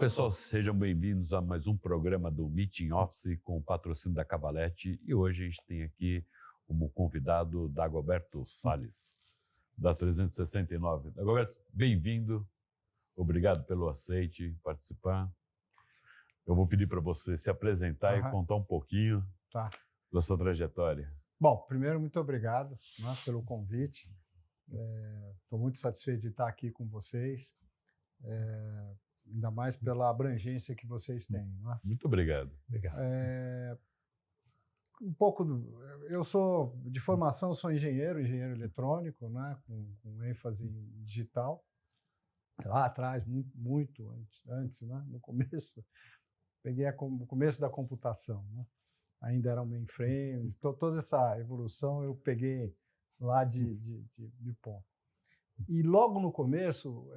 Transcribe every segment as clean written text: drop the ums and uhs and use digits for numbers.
pessoal, sejam bem-vindos a mais um programa do Meeting Office com o patrocínio da Cavalete. E hoje a gente tem aqui como convidado Dagoberto Salles, da 369. Dagoberto, bem-vindo. Obrigado pelo aceite, participar. Eu vou pedir para você se apresentar e contar um pouquinho da sua trajetória. Bom, primeiro, muito obrigado, né, pelo convite. Estou muito satisfeito de estar aqui com vocês, ainda mais pela abrangência que vocês têm. Né? Muito obrigado. Eu sou, de formação, sou engenheiro eletrônico, né, com ênfase em digital. Lá atrás, muito antes, né, no começo, peguei o começo da computação, né? Ainda eram mainframes, toda essa evolução eu peguei lá de ponta. E logo no começo,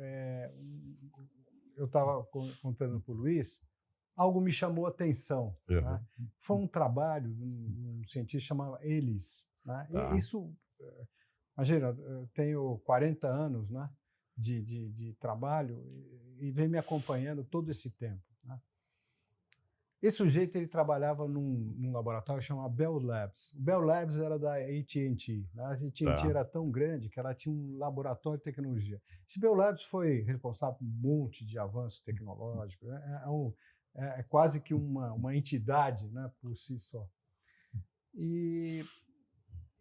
eu estava contando para o Luiz, algo me chamou a atenção. Uhum. Né? Foi um trabalho de um cientista chamado Ellis. Né? Tá. E isso, imagina, eu tenho 40 anos, né, de trabalho e vem me acompanhando todo esse tempo. Né? Esse sujeito ele trabalhava num laboratório chamado Bell Labs. O Bell Labs era da AT&T. Né? A AT&T era tão grande que ela tinha um laboratório de tecnologia. Esse Bell Labs foi responsável por um monte de avanços tecnológicos. Né? É quase que uma entidade, né, por si só. E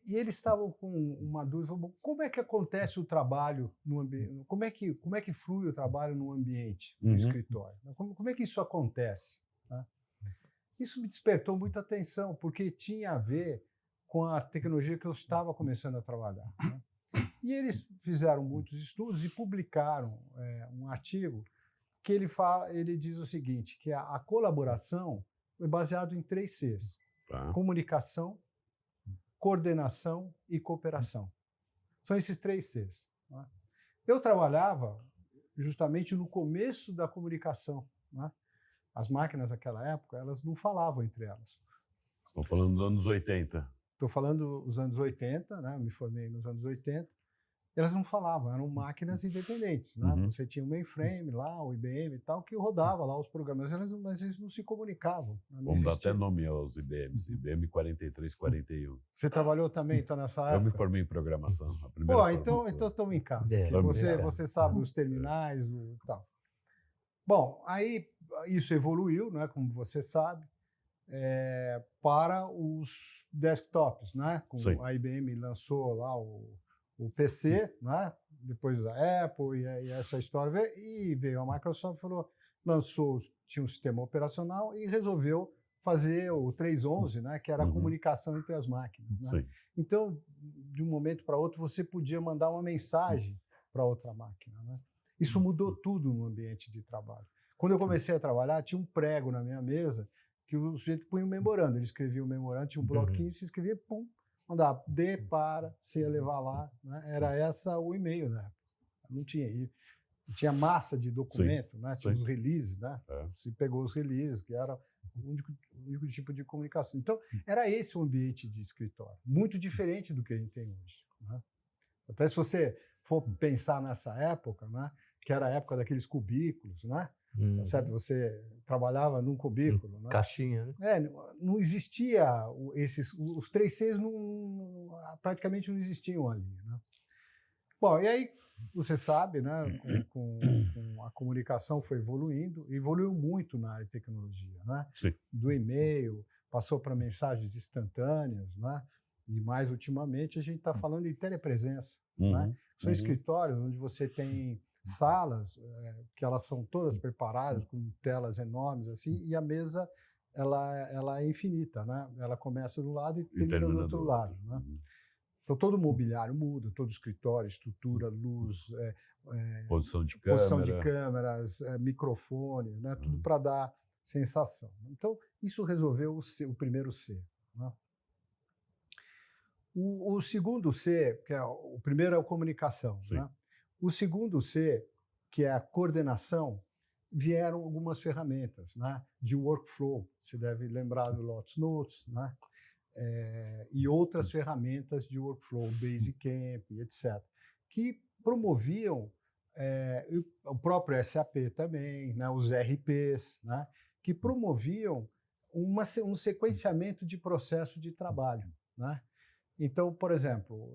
eles estavam com uma dúvida: como é que acontece o trabalho no ambiente? Como é que flui o trabalho no ambiente do escritório? Como é que isso acontece? Né? Isso me despertou muita atenção, porque tinha a ver com a tecnologia que eu estava começando a trabalhar. Né? E eles fizeram muitos estudos e publicaram um artigo que ele diz o seguinte, que a colaboração é baseada em 3 Cs. Tá. Comunicação, coordenação e cooperação. São esses 3 Cs. Né? Eu trabalhava justamente no começo da comunicação. Né? As máquinas naquela época, elas não falavam entre elas. Estou falando dos anos 80. Estou falando dos anos 80, né? Eu me formei nos anos 80. Elas não falavam, eram máquinas independentes. Né? Você tinha o mainframe lá, o IBM e tal, que rodava lá os programas, mas eles não se comunicavam. Vamos dar até nome aos IBMs, IBM 4341. Você trabalhou também, então, nessa época? Eu me formei em programação. A primeira então estamos em casa. Você sabe os terminais e tal. Bom, aí isso evoluiu, né, como você sabe, para os desktops. Né? A IBM lançou lá o PC, né? Depois a Apple e essa história, e veio a Microsoft, tinha um sistema operacional e resolveu fazer o 311, né? Que era a comunicação entre as máquinas. Né? Então, de um momento para outro, você podia mandar uma mensagem para outra máquina. Né? Isso mudou tudo no ambiente de trabalho. Quando eu comecei a trabalhar, tinha um prego na minha mesa que o sujeito punha um memorando. Ele escrevia o memorando, tinha um bloquinho, se escrevia, pum, mandava D para, você ia levar lá. Né? Era essa o e-mail, né? Não tinha. E tinha massa de documento, né? Tinha os releases, né? Você pegou os releases, que era o único tipo de comunicação. Então, era esse o ambiente de escritório. Muito diferente do que a gente tem hoje. Né? Até se você for pensar nessa época, né? Que era a época daqueles cubículos, né? Tá certo? Você trabalhava num cubículo. Né? Caixinha, né? Não existia os 3 Cs praticamente não existiam ali. Né? Bom, e aí você sabe, né, com a comunicação foi evoluiu muito na área de tecnologia. Né? Do e-mail, passou para mensagens instantâneas, né? E mais ultimamente a gente está falando de telepresença. Né? São escritórios onde você tem salas que elas são todas preparadas com telas enormes assim, e a mesa ela é infinita, né? Ela começa de um lado e termina do outro lado. Né? Então todo o mobiliário muda, todo o escritório, estrutura, luz, posição de câmeras, microfones, né? Tudo para dar sensação. Então isso resolveu o primeiro C. Né? O segundo C, que o primeiro é a comunicação, né? O segundo C, que é a coordenação, vieram algumas ferramentas, né, de workflow. Você deve lembrar do Lotus Notes, né, e outras ferramentas de workflow, Basecamp, etc., que promoviam o próprio SAP também, né, os RPs, né, que promoviam um sequenciamento de processo de trabalho, né? Então, por exemplo,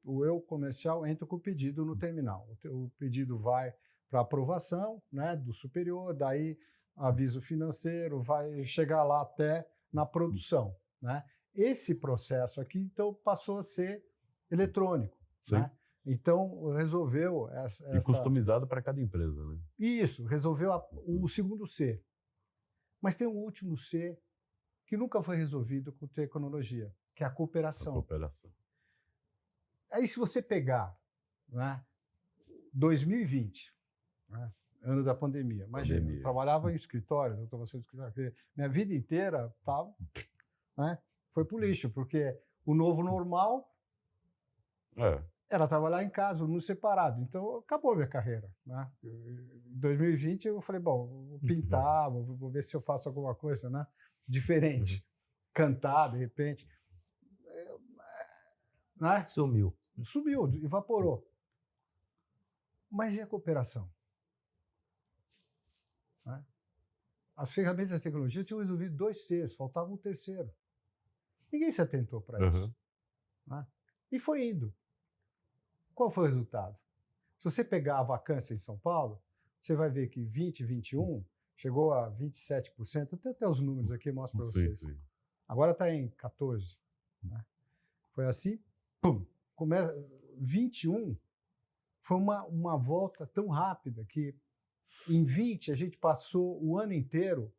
o eu comercial entra com o pedido no terminal. O pedido vai para aprovação, né, do superior, daí aviso financeiro, vai chegar lá até na produção, né? Esse processo aqui, então, passou a ser eletrônico, né? Então, resolveu E customizado para cada empresa, né? Isso, resolveu o segundo C. Mas tem um último C que nunca foi resolvido com tecnologia, que é a cooperação. A cooperação. Aí, se você pegar, né, 2020, né, ano da pandemia, imagina, eu trabalhava em escritório, minha vida inteira tava, né, foi pro lixo, porque o novo normal era trabalhar em casa, no separado. Então, acabou a minha carreira, né? Em 2020, eu falei, bom, vou pintar, vou ver se eu faço alguma coisa, né, diferente. Cantar, de repente. Né? Sumiu, evaporou. Mas e a cooperação? Né? As ferramentas da tecnologia tinham resolvido 2 Cs, faltava um terceiro. Ninguém se atentou para isso. Né? E foi indo. Qual foi o resultado? Se você pegar a vacância em São Paulo, você vai ver que 2021 chegou a 27%. Tem até os números aqui, eu mostro para vocês. Sim. Agora está em 14%. Né? Foi assim, pum. 21 foi uma volta tão rápida que em 20 a gente passou o ano inteiro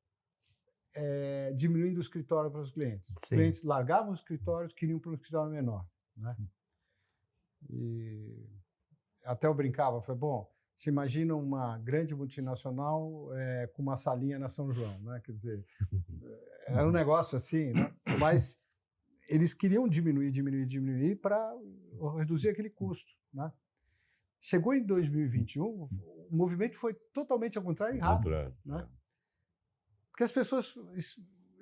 diminuindo o escritório para os clientes. Os clientes largavam os escritórios, queriam para um escritório menor. Né? E até eu brincava, falei, bom, você imagina uma grande multinacional com uma salinha na São João, né? Quer dizer, era um negócio assim, né? Mas eles queriam diminuir para reduzir aquele custo, né? Chegou em 2021, o movimento foi totalmente ao contrário e rápido, né? Porque as pessoas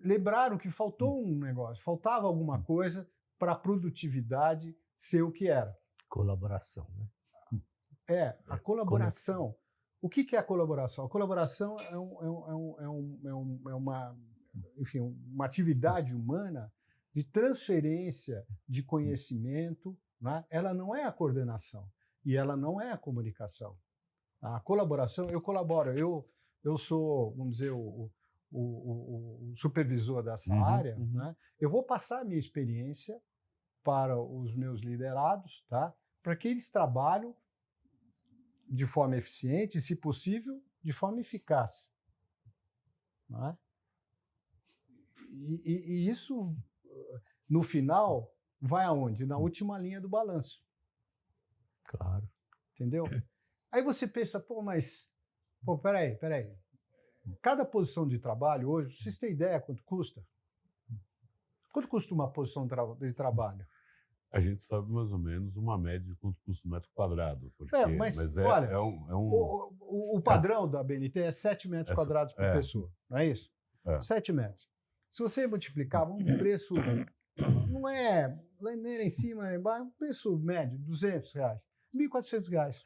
lembraram que faltou um negócio, faltava alguma coisa para a produtividade ser o que era. Colaboração, né? A colaboração. O que é a colaboração? A colaboração é uma atividade humana de transferência de conhecimento, né? Ela não é a coordenação e ela não é a comunicação. A colaboração, eu colaboro, eu sou, vamos dizer, o supervisor dessa área, né? Eu vou passar a minha experiência para os meus liderados, tá? Para que eles trabalhem de forma eficiente e, se possível, de forma eficaz. Não é? E isso, no final, vai aonde? Na última linha do balanço. Claro. Entendeu? Aí você pensa, peraí. Cada posição de trabalho hoje, vocês têm ideia quanto custa? Quanto custa uma posição de trabalho? A gente sabe mais ou menos uma média de quanto custa um metro quadrado. Porque, olha, o padrão da BNT é 7 metros quadrados por pessoa, não é isso? 7 metros. Se você multiplicar um preço, não é nem lá em cima, nem embaixo, um preço médio, R$200, R$1.400.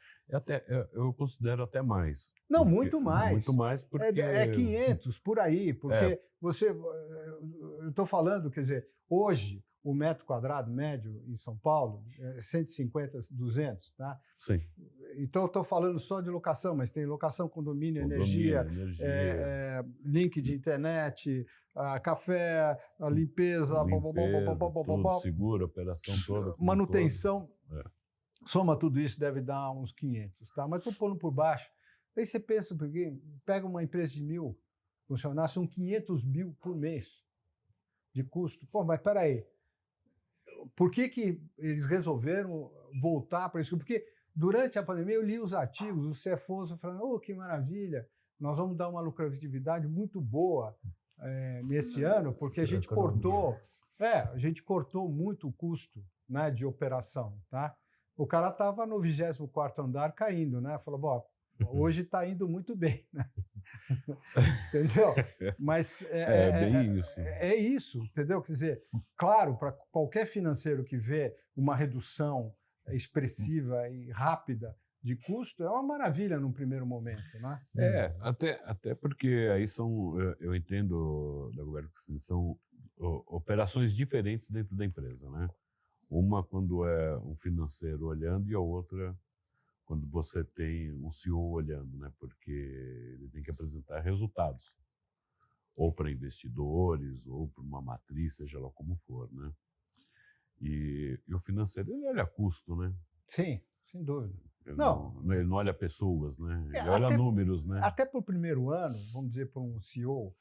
Eu considero até mais. Não, muito mais. Muito mais porque... É 500 por aí, porque eu estou falando, quer dizer, hoje o metro quadrado médio em São Paulo é 150, 200, tá? Sim. Então, eu estou falando só de locação, mas tem locação, condomínio, energia. Link de internet, café, a limpeza, tudo seguro, operação toda. Manutenção. Soma tudo isso, deve dar uns 500, tá? Mas estou pondo por baixo. Aí você pensa, porque pega uma empresa de 1.000 funcionários, são 500 mil por mês de custo. Mas peraí, por que eles resolveram voltar para isso? Porque durante a pandemia eu li os artigos, os CFOs falando, que maravilha, nós vamos dar uma lucratividade muito boa nesse ano, porque a gente cortou muito o custo, né, de operação, tá? O cara estava no 24º andar caindo, né? Falou, bom, hoje está indo muito bem, né? Entendeu? Mas bem isso. É isso, entendeu? Quer dizer, claro, para qualquer financeiro que vê uma redução expressiva e rápida de custo, é uma maravilha num primeiro momento, né? Até porque aí eu entendo, Dagoberto, que são operações diferentes dentro da empresa, né? Uma quando é um financeiro olhando e a outra quando você tem um CEO olhando, né? Porque ele tem que apresentar resultados, ou para investidores, ou para uma matriz, seja lá como for, né? E o financeiro, ele olha custo, né? Sim, sem dúvida. Ele não olha pessoas, né? Ele olha números, né? Até para o primeiro ano, vamos dizer, para um CEO,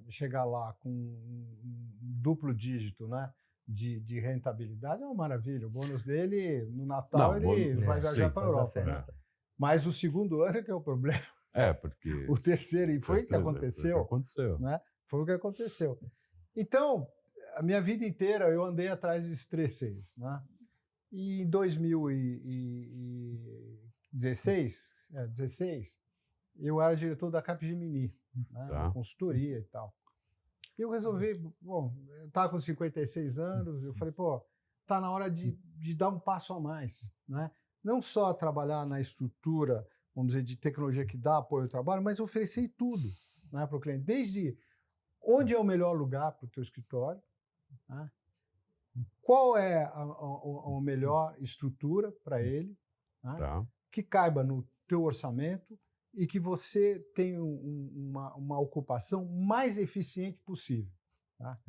chegar lá com um duplo dígito, né, de rentabilidade é uma maravilha. O bônus dele, no Natal, ele vai viajar para a Europa. Né? Mas o segundo ano é que é o problema. Porque... O terceiro, e foi o que aconteceu. Né? Foi o que aconteceu. Então, a minha vida inteira eu andei atrás desses 3 Cs, né? E em 2016, eu era diretor da Capgemini, né, na consultoria e tal. E eu resolvi, eu estava com 56 anos, eu falei, tá na hora de dar um passo a mais, né? Não só trabalhar na estrutura, vamos dizer, de tecnologia que dá apoio ao trabalho, mas oferecer tudo, né, para o cliente. Desde onde é o melhor lugar para o teu escritório, né? Qual é a melhor estrutura para ele, né? Que caiba no teu orçamento e que você tenha uma ocupação mais eficiente possível. Tá?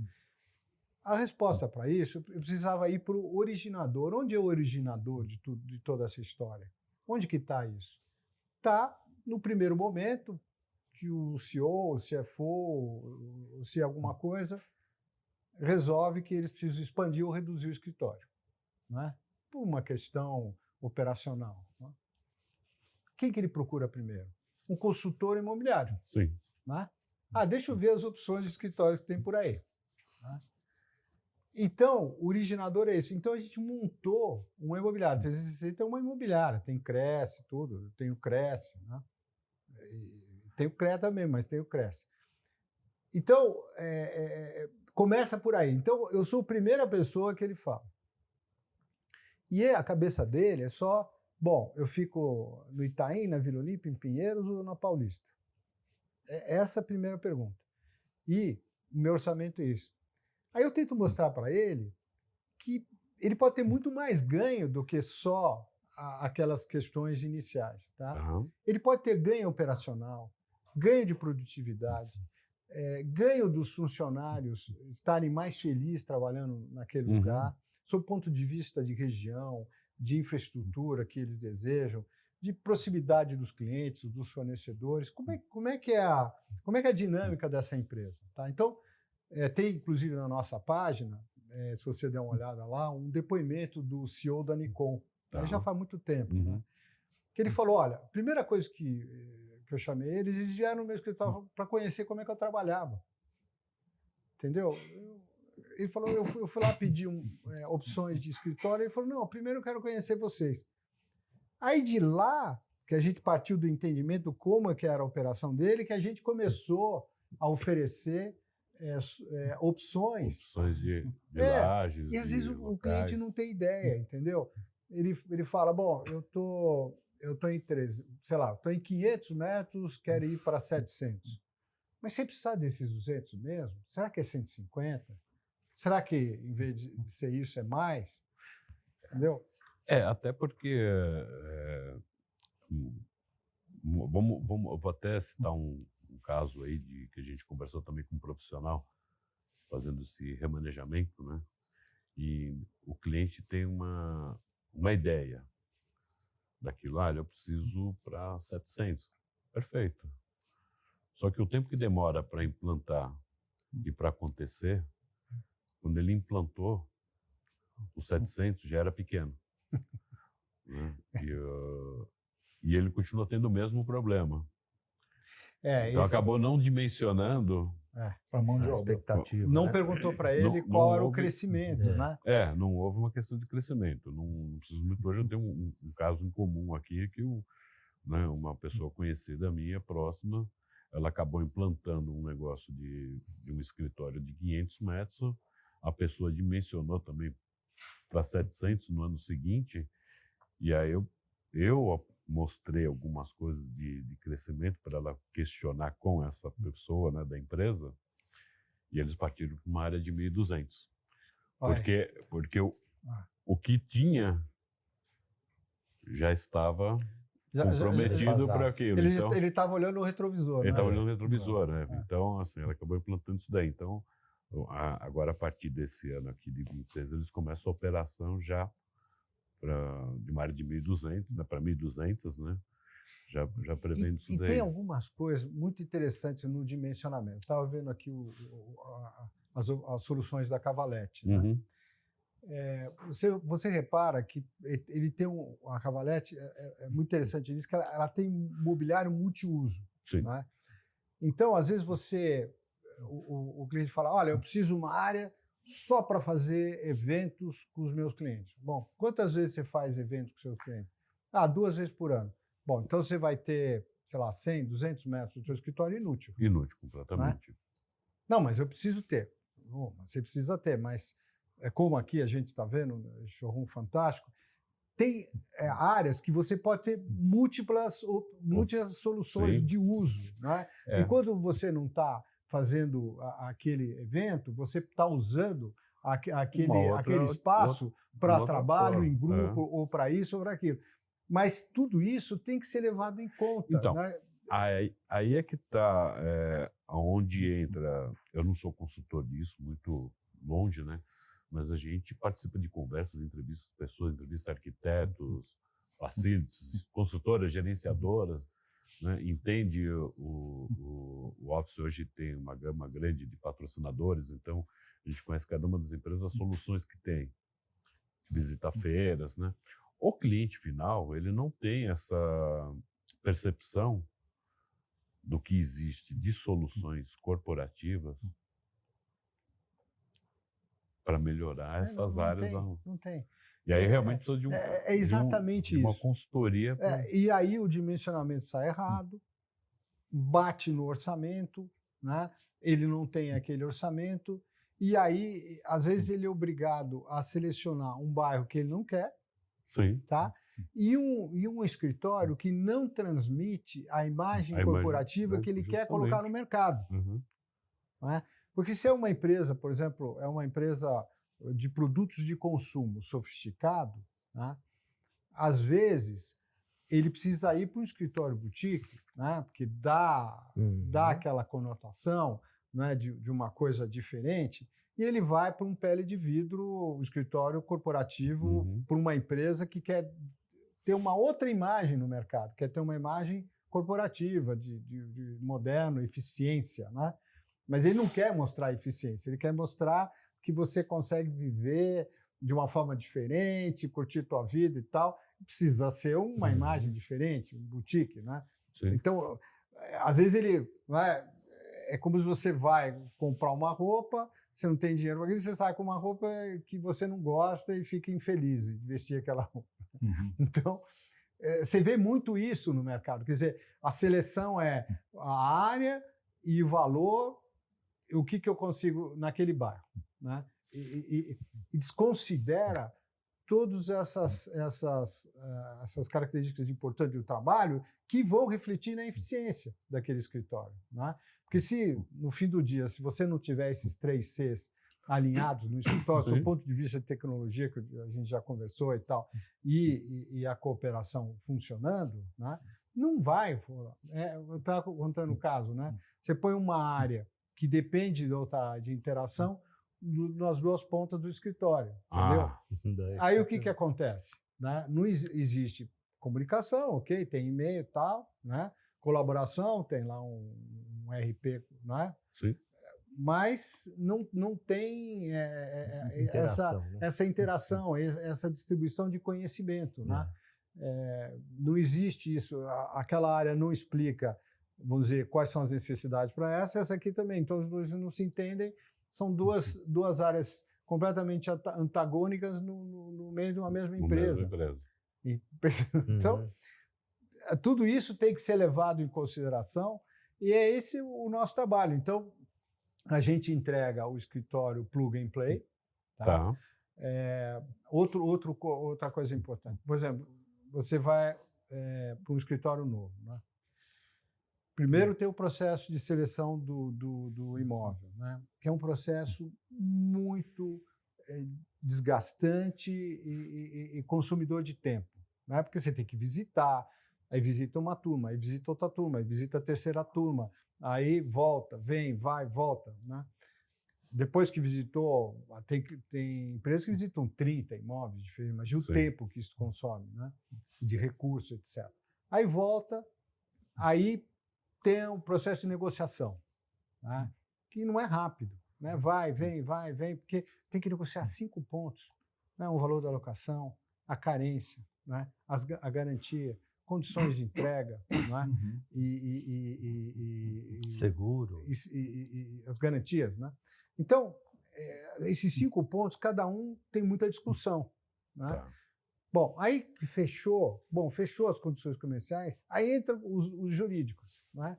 A resposta para isso, eu precisava ir para o originador. Onde é o originador de toda essa história? Onde que está isso? Está no primeiro momento que o CEO, o CFO, se alguma coisa, resolve que eles precisam expandir ou reduzir o escritório, né? Por uma questão operacional. Né? Quem que ele procura primeiro? Um consultor imobiliário. Sim. Né? Deixa eu ver as opções de escritórios que tem por aí. Né? Então, o originador é esse. Então, a gente montou uma imobiliária. Você tem uma imobiliária, tem Cresce, tudo. Eu tenho Cresce, né? Tem o CREA também, mas tem o Cresce. Então, começa por aí. Então, eu sou a primeira pessoa que ele fala. E a cabeça dele é só, eu fico no Itaim, na Vila Olímpia, em Pinheiros ou na Paulista? Essa é a primeira pergunta. E o meu orçamento é isso. Aí eu tento mostrar para ele que ele pode ter muito mais ganho do que só aquelas questões iniciais. Tá? Ele pode ter ganho operacional, ganho de produtividade, ganho dos funcionários estarem mais felizes trabalhando naquele lugar, sob o ponto de vista de região, de infraestrutura que eles desejam, de proximidade dos clientes, dos fornecedores. Como é que é a dinâmica dessa empresa? Tá? Então, tem inclusive na nossa página, se você der uma olhada lá, um depoimento do CEO da Nikon. Ele já faz muito tempo. Né? Que ele falou, olha, a primeira coisa que eu chamei eles vieram no meu escritório para conhecer como é que eu trabalhava. Entendeu? Ele falou, eu fui lá pedir opções de escritório, ele falou, não, primeiro eu quero conhecer vocês. Aí de lá, que a gente partiu do entendimento como que era a operação dele, que a gente começou a oferecer opções de lajes. E às vezes o cliente não tem ideia, entendeu? Ele fala, eu tô em 13, sei lá, estou em 500 metros, quero ir para 700. Mas você precisa desses 200 mesmo? Será que é 150? Será que, em vez de ser isso, é mais? Entendeu? Até porque... eu vou até citar um caso aí que a gente conversou também com um profissional fazendo esse remanejamento, né? E o cliente tem uma ideia daquilo, eu preciso para 700. Perfeito. Só que o tempo que demora para implantar e para acontecer, quando ele implantou, o 700 já era pequeno. Né? E ele continua tendo o mesmo problema. Então acabou não dimensionando para a mão de obra. Expectativa. Não perguntou para ele qual era o crescimento, né? Não houve uma questão de crescimento. Não preciso muito. Hoje eu tenho um caso em comum aqui que uma pessoa conhecida minha, próxima, ela acabou implantando um negócio de um escritório de 500 metros. A pessoa dimensionou também para 700 no ano seguinte, e aí eu mostrei algumas coisas de crescimento para ela questionar com essa pessoa, né, da empresa, e eles partiram para uma área de 1.200. Porque o que tinha já estava comprometido para aquilo. Ele estava olhando o retrovisor. Ele estava olhando o retrovisor, né? Então, assim, ela acabou implantando isso daí. Então, agora, a partir desse ano aqui, de 26, eles começam a operação já de uma área de 1.200, né, para 1.200, né? Já prevendo isso daí. E tem algumas coisas muito interessantes no dimensionamento. Estava vendo aqui as soluções da Cavalete, né? Uhum. Você repara que ele tem a Cavalete é muito interessante, ele diz que ela tem mobiliário multiuso. Sim. Né? Então, às vezes o cliente fala, olha, eu preciso de uma área só para fazer eventos com os meus clientes. Bom, quantas vezes você faz eventos com os seus clientes? 2 vezes por ano. Bom, então você vai ter, sei lá, 100, 200 metros do seu escritório inútil. Inútil, completamente. Não, mas eu preciso ter. Você precisa ter, mas como aqui a gente está vendo, showroom fantástico, tem áreas que você pode ter múltiplas soluções de uso. Né? E quando você não está fazendo aquele evento, você está usando aquele espaço para trabalho em grupo, ou para isso ou para aquilo. Mas tudo isso tem que ser levado em conta. Então, né? aí é que está onde entra. Eu não sou consultor disso, muito longe, né? Mas a gente participa de conversas, entrevistas, pessoas, entrevistas arquitetos, facilities, consultoras, gerenciadoras, né? Entende o Office hoje tem uma gama grande de patrocinadores, então a gente conhece cada uma das empresas, as soluções que tem, visita feiras, né? O cliente final, ele não tem essa percepção do que existe de soluções corporativas para melhorar essas áreas. Não tem. E aí realmente precisa de exatamente de uma consultoria. E aí o dimensionamento sai errado, bate no orçamento, né? Ele não tem aquele orçamento, e aí, às vezes, ele é obrigado a selecionar um bairro que ele não quer. Sim. Tá? E um escritório que não transmite a imagem corporativa que ele quer colocar no mercado. Uhum. Né? Porque se é uma empresa, por exemplo, é uma empresa de produtos de consumo sofisticado, né? Às vezes ele precisa ir para um escritório boutique, né? Porque dá aquela conotação, né? de uma coisa diferente, e ele vai para um pele de vidro, um escritório corporativo, para uma empresa que quer ter uma outra imagem no mercado, quer ter uma imagem corporativa, de moderno, eficiência, né? Mas ele não quer mostrar eficiência, ele quer mostrar que você consegue viver de uma forma diferente, curtir tua vida e tal. Precisa ser uma imagem diferente, um boutique, né? Sim. Então, às vezes ele... Né, é como se você vai comprar uma roupa, você não tem dinheiro para aquilo, você sai com uma roupa que você não gosta e fica infeliz de vestir aquela roupa. Então, você vê muito isso no mercado. Quer dizer, a seleção é a área e o valor, o que eu consigo naquele bairro, né? E desconsidera todas essas características importantes do trabalho que vão refletir na eficiência daquele escritório, né? Porque se, no fim do dia, se você não tiver esses 3 Cs alinhados no escritório, do ponto de vista de tecnologia, que a gente já conversou e tal, e a cooperação funcionando, né, não vai. Eu estava contando o caso, né? Você põe uma área que depende de interação nas 2 pontas do escritório, entendeu? Aí o que acontece? Né? Não existe comunicação, ok? Tem e-mail e tal, né? Colaboração, tem lá um RP, né? Sim. Mas não tem essa interação, essa distribuição de conhecimento, né? Não existe isso. Aquela área não explica, vamos dizer, quais são as necessidades para essa aqui também. Então, os dois não se entendem. São duas áreas completamente antagônicas no meio de uma mesma empresa. Então, tudo isso tem que ser levado em consideração e é esse o nosso trabalho. Então, a gente entrega o escritório plug and play, tá? Outra coisa importante. Por exemplo, você vai para um escritório novo, né? Primeiro tem o processo de seleção do imóvel, né? Que é um processo muito desgastante e consumidor de tempo, né? Porque você tem que visitar, aí visita uma turma, aí visita outra turma, aí visita a terceira turma, aí volta, vem, vai, volta, né? Depois que visitou, tem empresas que visitam 30 imóveis diferentes, imagina o tempo que isso consome, né? De recurso, etc. Aí volta, aí tem o processo de negociação, né? Que não é rápido, né? Vai, vem, porque tem que negociar 5 pontos, né? O valor da locação, a carência, né? A garantia, condições de entrega, né? Seguro. E as garantias, né? Então, esses 5 pontos, cada um tem muita discussão, né? Tá. Bom, aí que fechou as condições comerciais, aí entram os jurídicos, né?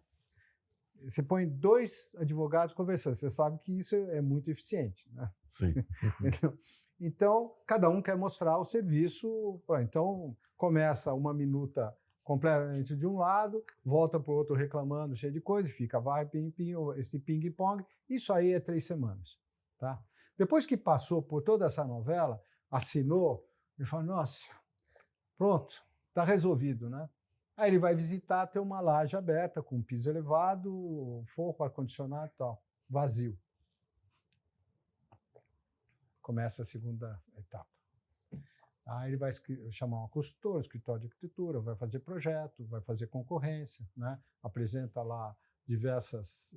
Você põe 2 advogados conversando, você sabe que isso é muito eficiente, né? Sim. Então, cada um quer mostrar o serviço. Então, começa uma minuta completamente de um lado, volta para o outro reclamando, cheio de coisa, fica vai, esse ping-pong. Isso aí é 3 semanas. Tá? Depois que passou por toda essa novela, assinou, ele fala, nossa, pronto, está resolvido, né? Aí ele vai visitar, tem uma laje aberta, com um piso elevado, forro, ar-condicionado e tal, vazio. Começa a segunda etapa. Aí ele vai chamar uma consultora, um escritório de arquitetura, vai fazer projeto, vai fazer concorrência, né? Apresenta lá diversas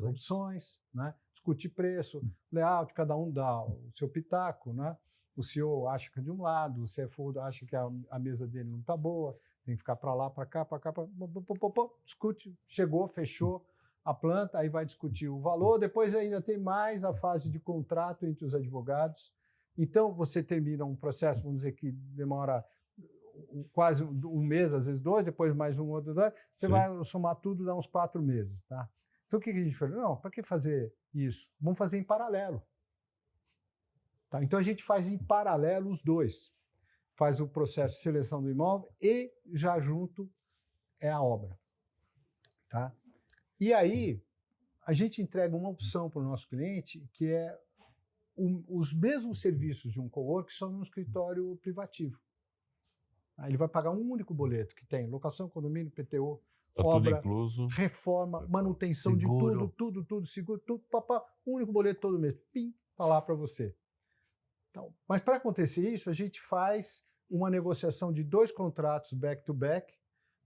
opções, né? Discute preço, layout, cada um dá o seu pitaco, né? O CEO acha que é de um lado, o CFO acha que a mesa dele não está boa, tem que ficar para lá, para cá, discute, chegou, fechou a planta, aí vai discutir o valor, depois ainda tem mais a fase de contrato entre os advogados. Então, você termina um processo, vamos dizer, que demora quase um mês, às vezes 2, depois mais um outro, 2, você vai somar tudo, dá uns 4 meses. Tá? Então, o que a gente falou? Não, para que fazer isso? Vamos fazer em paralelo. Tá? Então, a gente faz em paralelo os 2. Faz o processo de seleção do imóvel e, já junto, é a obra. Tá? E aí, a gente entrega uma opção para o nosso cliente, que é os mesmos serviços de um cowork só num escritório privativo. Ele vai pagar um único boleto que tem locação, condomínio, PTU, obra, tudo incluso, reforma, manutenção seguro. De tudo, seguro, tudo, um único boleto todo mês. Pim, está lá para você. Então, mas para acontecer isso, a gente faz uma negociação de 2 contratos back-to-back,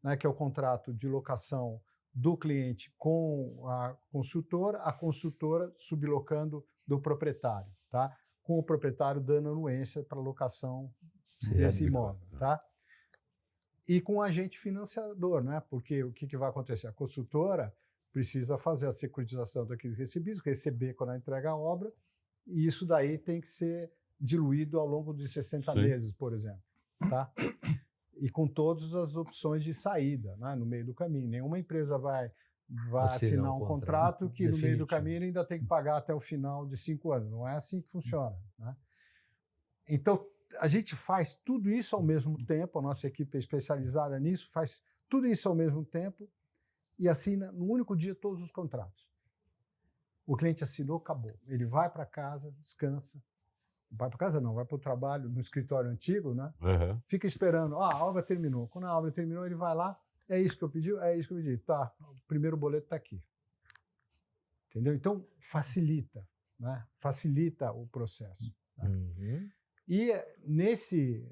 né, que é o contrato de locação do cliente com a consultora sublocando do proprietário, tá? Com o proprietário dando anuência para locação desse imóvel, tá? E com o agente financiador, né? Porque o que vai acontecer? A consultora precisa fazer a securitização daqueles recebíveis, receber quando ela entrega a obra, e isso daí tem que ser diluído ao longo de 60 meses, por exemplo, tá? E com todas as opções de saída, né, no meio do caminho. Nenhuma empresa vai assinar um contrato que no meio do caminho ainda tem que pagar até o final de 5 anos. Não é assim que funciona. Né? Então, a gente faz tudo isso ao mesmo tempo, a nossa equipe é especializada nisso, faz tudo isso ao mesmo tempo e assina no único dia todos os contratos. O cliente assinou, acabou. Ele vai para casa, descansa. Vai para casa não, vai para o trabalho no escritório antigo, né? Fica esperando, a obra terminou. Quando a obra terminou, ele vai lá, é isso que eu pedi? É isso que eu pedi. Tá, o primeiro boleto está aqui. Entendeu? Então, facilita, né? Facilita o processo. Tá? E nesse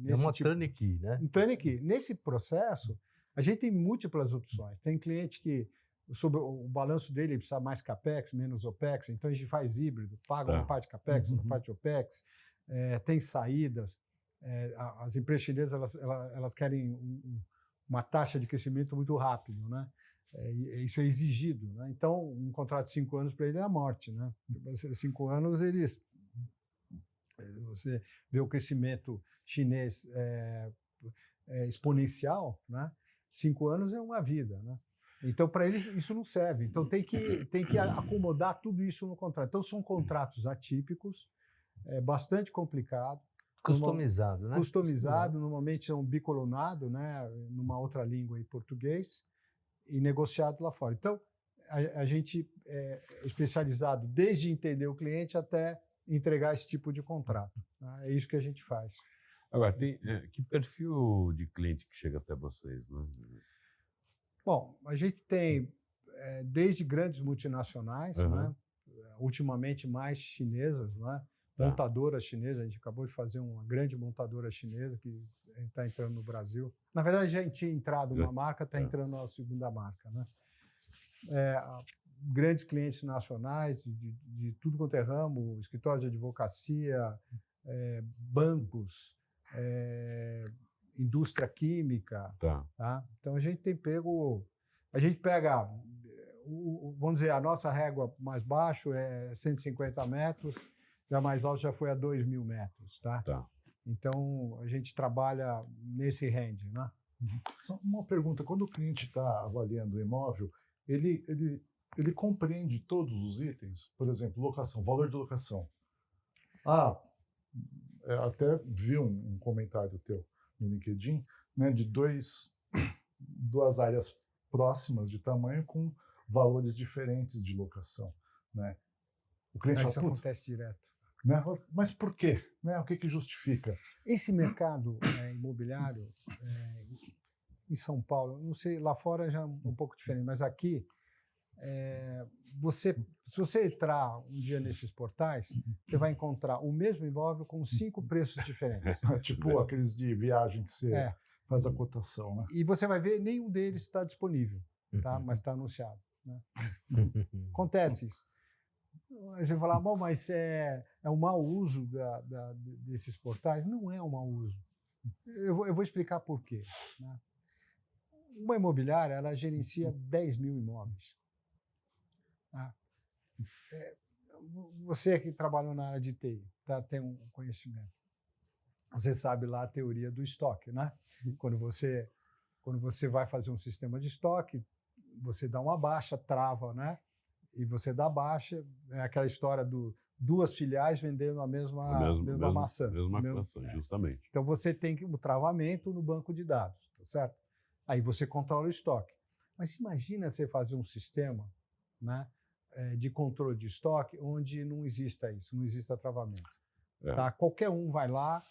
é uma turnkey, né? Um turnkey. Nesse processo, a gente tem múltiplas opções. Tem cliente que sobre o balanço dele, ele precisa mais CAPEX, menos OPEX, então a gente faz híbrido, paga uma parte de CAPEX, uma parte de OPEX, tem saídas. As empresas chinesas elas querem uma taxa de crescimento muito rápido, né? Isso é exigido, né? Então, um contrato de 5 anos para ele é a morte, né? 5 anos, você vê o crescimento chinês exponencial, né? 5 anos é uma vida, né? Então, para eles, isso não serve. Então, tem que acomodar tudo isso no contrato. Então, são contratos atípicos, é bastante complicado. Customizado, né? Customizado, normalmente é um bicolunado, né, numa outra língua em português, e negociado lá fora. Então, a gente é especializado desde entender o cliente até entregar esse tipo de contrato. Né? É isso que a gente faz. Agora, que perfil de cliente que chega até vocês, né? Bom, a gente tem desde grandes multinacionais, né? Ultimamente mais chinesas, né? Montadoras chinesas. A gente acabou de fazer uma grande montadora chinesa que está entrando no Brasil. Na verdade, já tinha entrado uma marca, está entrando a segunda marca, né? Grandes clientes nacionais de tudo quanto é ramo, escritório de advocacia, bancos, indústria química. Tá? Então, a gente pega, vamos dizer, a nossa régua mais baixo é 150 metros, e a mais alta já foi a 2.000 metros. Tá? Então, a gente trabalha nesse range. Né? Só uma pergunta, quando o cliente está avaliando o imóvel, ele compreende todos os itens? Por exemplo, locação, valor de locação. Até vi um comentário teu no LinkedIn, né, de duas áreas próximas de tamanho com valores diferentes de locação. Né? O cliente Isso acontece direto. Né? Mas por quê? Né? O que justifica? Esse mercado imobiliário em São Paulo, não sei, lá fora já é um pouco diferente, mas aqui, se você entrar um dia nesses portais, você vai encontrar o mesmo imóvel com 5 preços diferentes. Tipo aqueles de viagem que você faz a cotação. Né? E você vai ver, nenhum deles está disponível, tá? Mas está anunciado. Né? Acontece isso. Aí você vai falar, bom, mas é um mau uso desses portais? Não é um mau uso. Eu vou explicar por quê. Né? Uma imobiliária, ela gerencia 10.000 imóveis. Tá? Você que trabalhou na área de TI, tá? Tem um conhecimento. Você sabe lá a teoria do estoque, né? Quando você vai fazer um sistema de estoque, você dá uma baixa, trava, né? E você dá baixa, é aquela história duas filiais vendendo a mesma maçã. Mesma maçã, justamente. Então, você tem um travamento no banco de dados, tá certo? Aí você controla o estoque. Mas imagina você fazer um sistema, né, de controle de estoque onde não exista isso, não exista travamento. Tá? Qualquer um vai lá,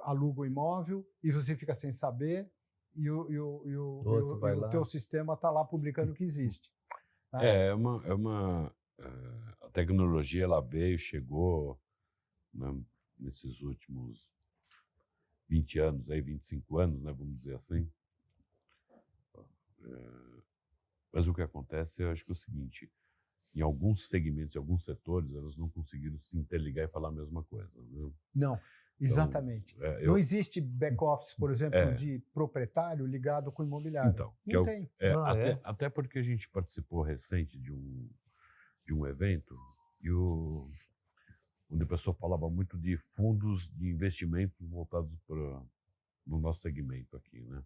aluga o imóvel e você fica sem saber e o teu sistema está lá publicando que existe. Tá? A tecnologia ela veio, chegou, né, nesses últimos 20 anos, 25 anos, né, vamos dizer assim. Mas o que acontece, eu acho que é o seguinte, em alguns segmentos, em alguns setores, elas não conseguiram se interligar e falar a mesma coisa. Né? Não, exatamente. Então, não existe back-office, por exemplo, de proprietário ligado com imobiliário. Então, não tem. Até porque a gente participou recente de um evento onde a pessoa falava muito de fundos de investimento voltados no nosso segmento aqui, né?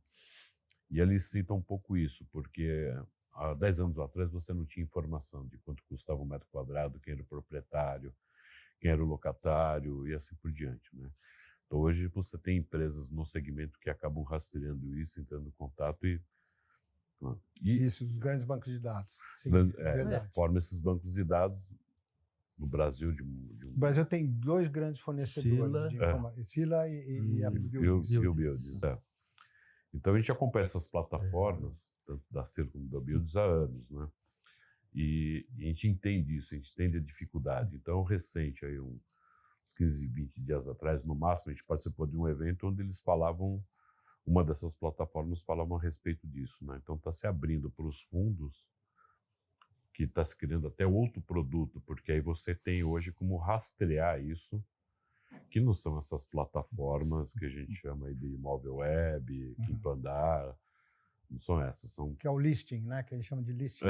E eles citam um pouco isso, porque há 10 anos atrás você não tinha informação de quanto custava um metro quadrado, quem era o proprietário, quem era o locatário e assim por diante, né? Então hoje você tem empresas no segmento que acabam rastreando isso, entrando em contato e isso, os grandes bancos de dados. Sim, formam esses bancos de dados no Brasil. O Brasil tem 2 grandes fornecedores de informação, Sila e a Buildings. Então a gente acompanha essas plataformas, tanto da Sila como da Buildings, há anos, né? E a gente entende isso, a gente entende a dificuldade. Então, recente, aí, uns 15, 20 dias atrás, no máximo, a gente participou de um evento onde eles falavam, uma dessas plataformas falava a respeito disso, né? Então está se abrindo para os fundos, que está se criando até outro produto, porque aí você tem hoje como rastrear isso, que não são essas plataformas que a gente chama aí de imóvel web, Quinto Andar, não são essas, são... Que é o listing, né? Que eles chamam de listing.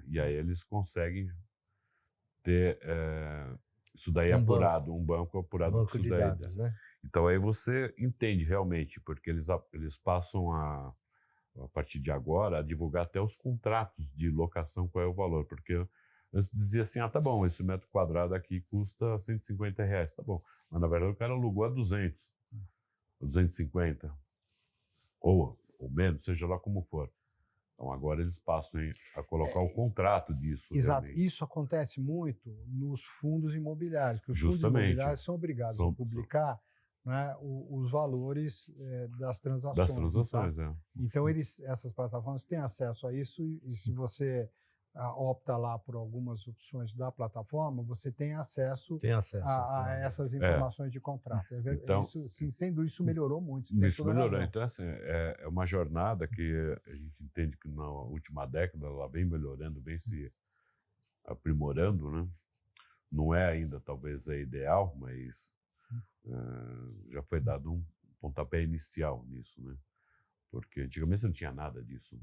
E aí eles conseguem ter isso daí apurado, um banco apurado disso daí. Dados, né? Então aí você entende realmente, porque eles passam a partir de agora, a divulgar até os contratos de locação, qual é o valor, porque Antes dizia assim, tá bom, esse metro quadrado aqui custa R$150, tá bom. Mas, na verdade, o cara alugou a 200, 250, ou menos, seja lá como for. Então, agora eles passam a colocar o contrato disso. Exato. Realmente. Isso acontece muito nos fundos imobiliários, que os Justamente. fundos imobiliários são obrigados a publicar né, os valores das transações. Das transações, tá? Então, essas plataformas têm acesso a isso e se você opta lá por algumas opções da plataforma, você tem acesso a essas informações de contrato. Então, isso, sim, sem dúvida, isso melhorou muito. Isso melhorou. Então, assim, é uma jornada que a gente entende que na última década ela vem melhorando, vem se aprimorando, né? Não é ainda, talvez, ideal, mas já foi dado um pontapé inicial nisso, né? Porque antigamente não tinha nada disso.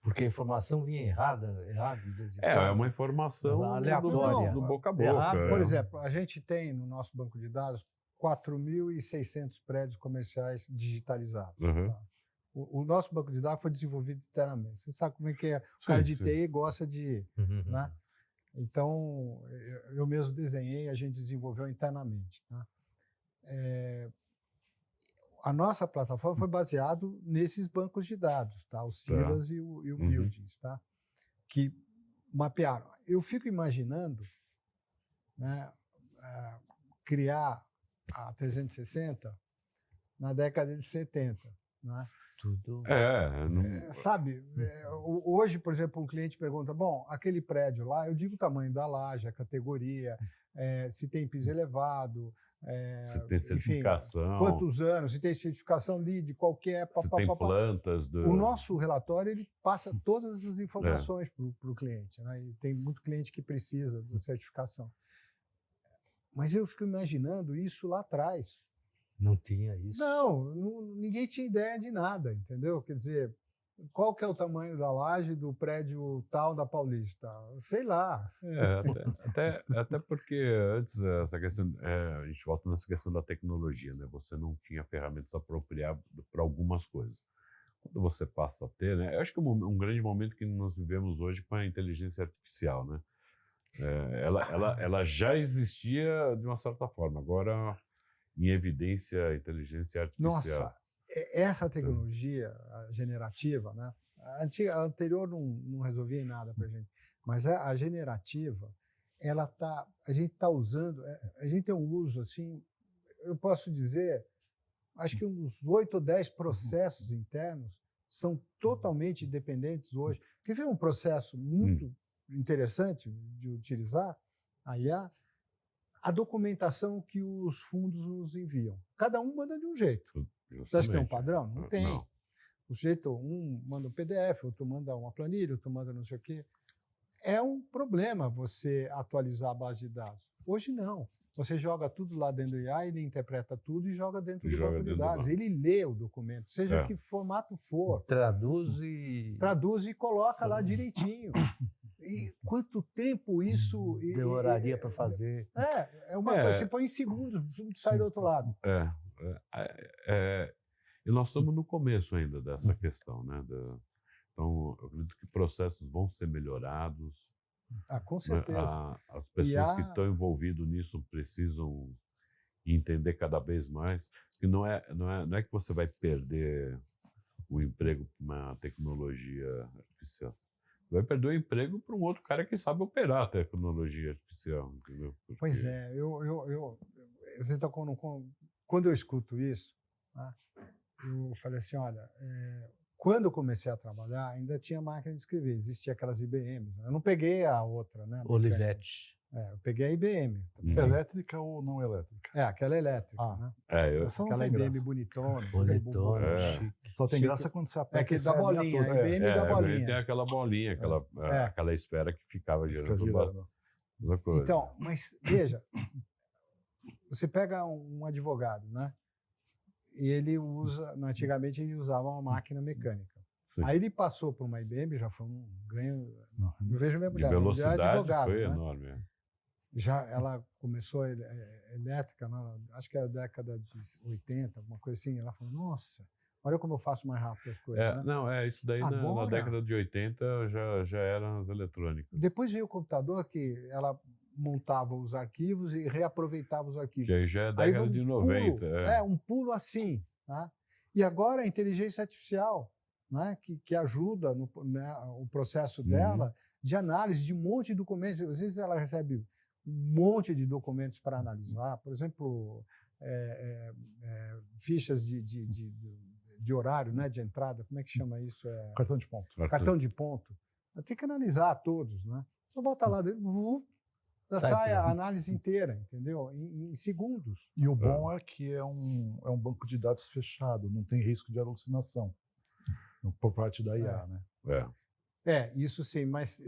Porque a informação vinha errada de vez em quando. É uma informação aleatória. Do boca a boca. Por exemplo, a gente tem no nosso banco de dados 4.600 prédios comerciais digitalizados. Tá? O nosso banco de dados foi desenvolvido internamente. Você sabe como é que é? O cara de TI gosta de... Né? Então, eu mesmo desenhei, a gente desenvolveu internamente. Tá? A nossa plataforma foi baseada nesses bancos de dados, tá? O Silas e o Buildings, tá? Que mapearam. Eu fico imaginando, né, criar a 360 na década de 70, né? Tudo. Sabe, hoje, por exemplo, um cliente pergunta, bom, aquele prédio lá, eu digo o tamanho da laje, a categoria, se tem piso elevado, se tem certificação. Enfim, quantos anos, se tem certificação LEED, qualquer... Se tem plantas... O nosso relatório, ele passa todas essas informações para o cliente, né? E tem muito cliente que precisa de certificação. Mas eu fico imaginando isso lá atrás. Não tinha isso. Não, ninguém tinha ideia de nada, entendeu? Quer dizer, qual que é o tamanho da laje do prédio tal da Paulista? Sei lá. Até porque antes essa questão, a gente volta nessa questão da tecnologia, né? Você não tinha ferramentas apropriadas para algumas coisas. Quando você passa a ter, né? Eu acho que um grande momento que nós vivemos hoje com a inteligência artificial, né? Ela já existia de uma certa forma, agora em evidência a inteligência artificial. Nossa, essa tecnologia generativa, né? A anterior não resolvia em nada para a gente, mas a generativa, a gente está usando, a gente tem um uso assim, eu posso dizer, acho que uns 8 ou 10 processos internos são totalmente independentes hoje. Quer ver um processo muito interessante de utilizar a IA? A documentação que os fundos nos enviam. Cada um manda de um jeito. Você acha que tem um padrão? Não tem. Não. O jeito, um manda um PDF, outro manda uma planilha, outro manda não sei o quê. É um problema você atualizar a base de dados. Hoje não. Você joga tudo lá dentro do IA, ele interpreta tudo e joga dentro do banco de dados. Ele lê o documento, seja que formato for. Traduz e coloca lá direitinho. E quanto tempo isso... Demoraria para fazer. É uma coisa, você põe em segundos, sai do outro lado. E nós estamos no começo ainda dessa questão, né? Então, eu acredito que processos vão ser melhorados. Com certeza. As pessoas que estão envolvidas nisso precisam entender cada vez mais que não é que você vai perder o emprego para uma tecnologia artificial. Você vai perder o emprego para um outro cara que sabe operar a tecnologia artificial, entendeu? Porque... Pois é, você tá quando eu escuto isso, né, eu falei assim, olha, quando eu comecei a trabalhar, ainda tinha máquina de escrever, existia aquelas IBM. Eu não peguei a outra, né? Olivetti. Eu peguei a IBM. Elétrica ou não elétrica? Aquela elétrica, né? Aquela IBM bonitona. Só tem graça quando você aperta. Que da bolinha, a IBM da bolinha. Tem aquela bolinha, aquela esfera que ficava gerando coisa. Então, mas veja, você pega um advogado, né? E ele antigamente ele usava uma máquina mecânica. Sim. Aí ele passou por uma IBM, já foi um ganho. Eu vejo minha mulher, de velocidade advogado, foi né? enorme. Ela começou elétrica, acho que era a década de 80, alguma coisa assim. Ela falou, nossa, Olha como eu faço mais rápido as coisas, né? Não, isso daí na década de 80 já eram as eletrônicas. Depois veio o computador que ela montava os arquivos e reaproveitava os arquivos. Que aí já é década de 90. Um pulo assim. Tá? E agora a inteligência artificial, né, que ajuda o processo dela de análise de um monte de documentos. Às vezes ela recebe um monte de documentos para analisar, por exemplo, fichas de horário, né, de entrada, como é que chama isso? Cartão de ponto. Cartão de ponto. Ela tem que analisar todos, né? Então volta lá, já sai a análise inteira, entendeu? Em segundos. E o bom é que é um banco de dados fechado, não tem risco de alucinação por parte da IA, né? Isso sim, mas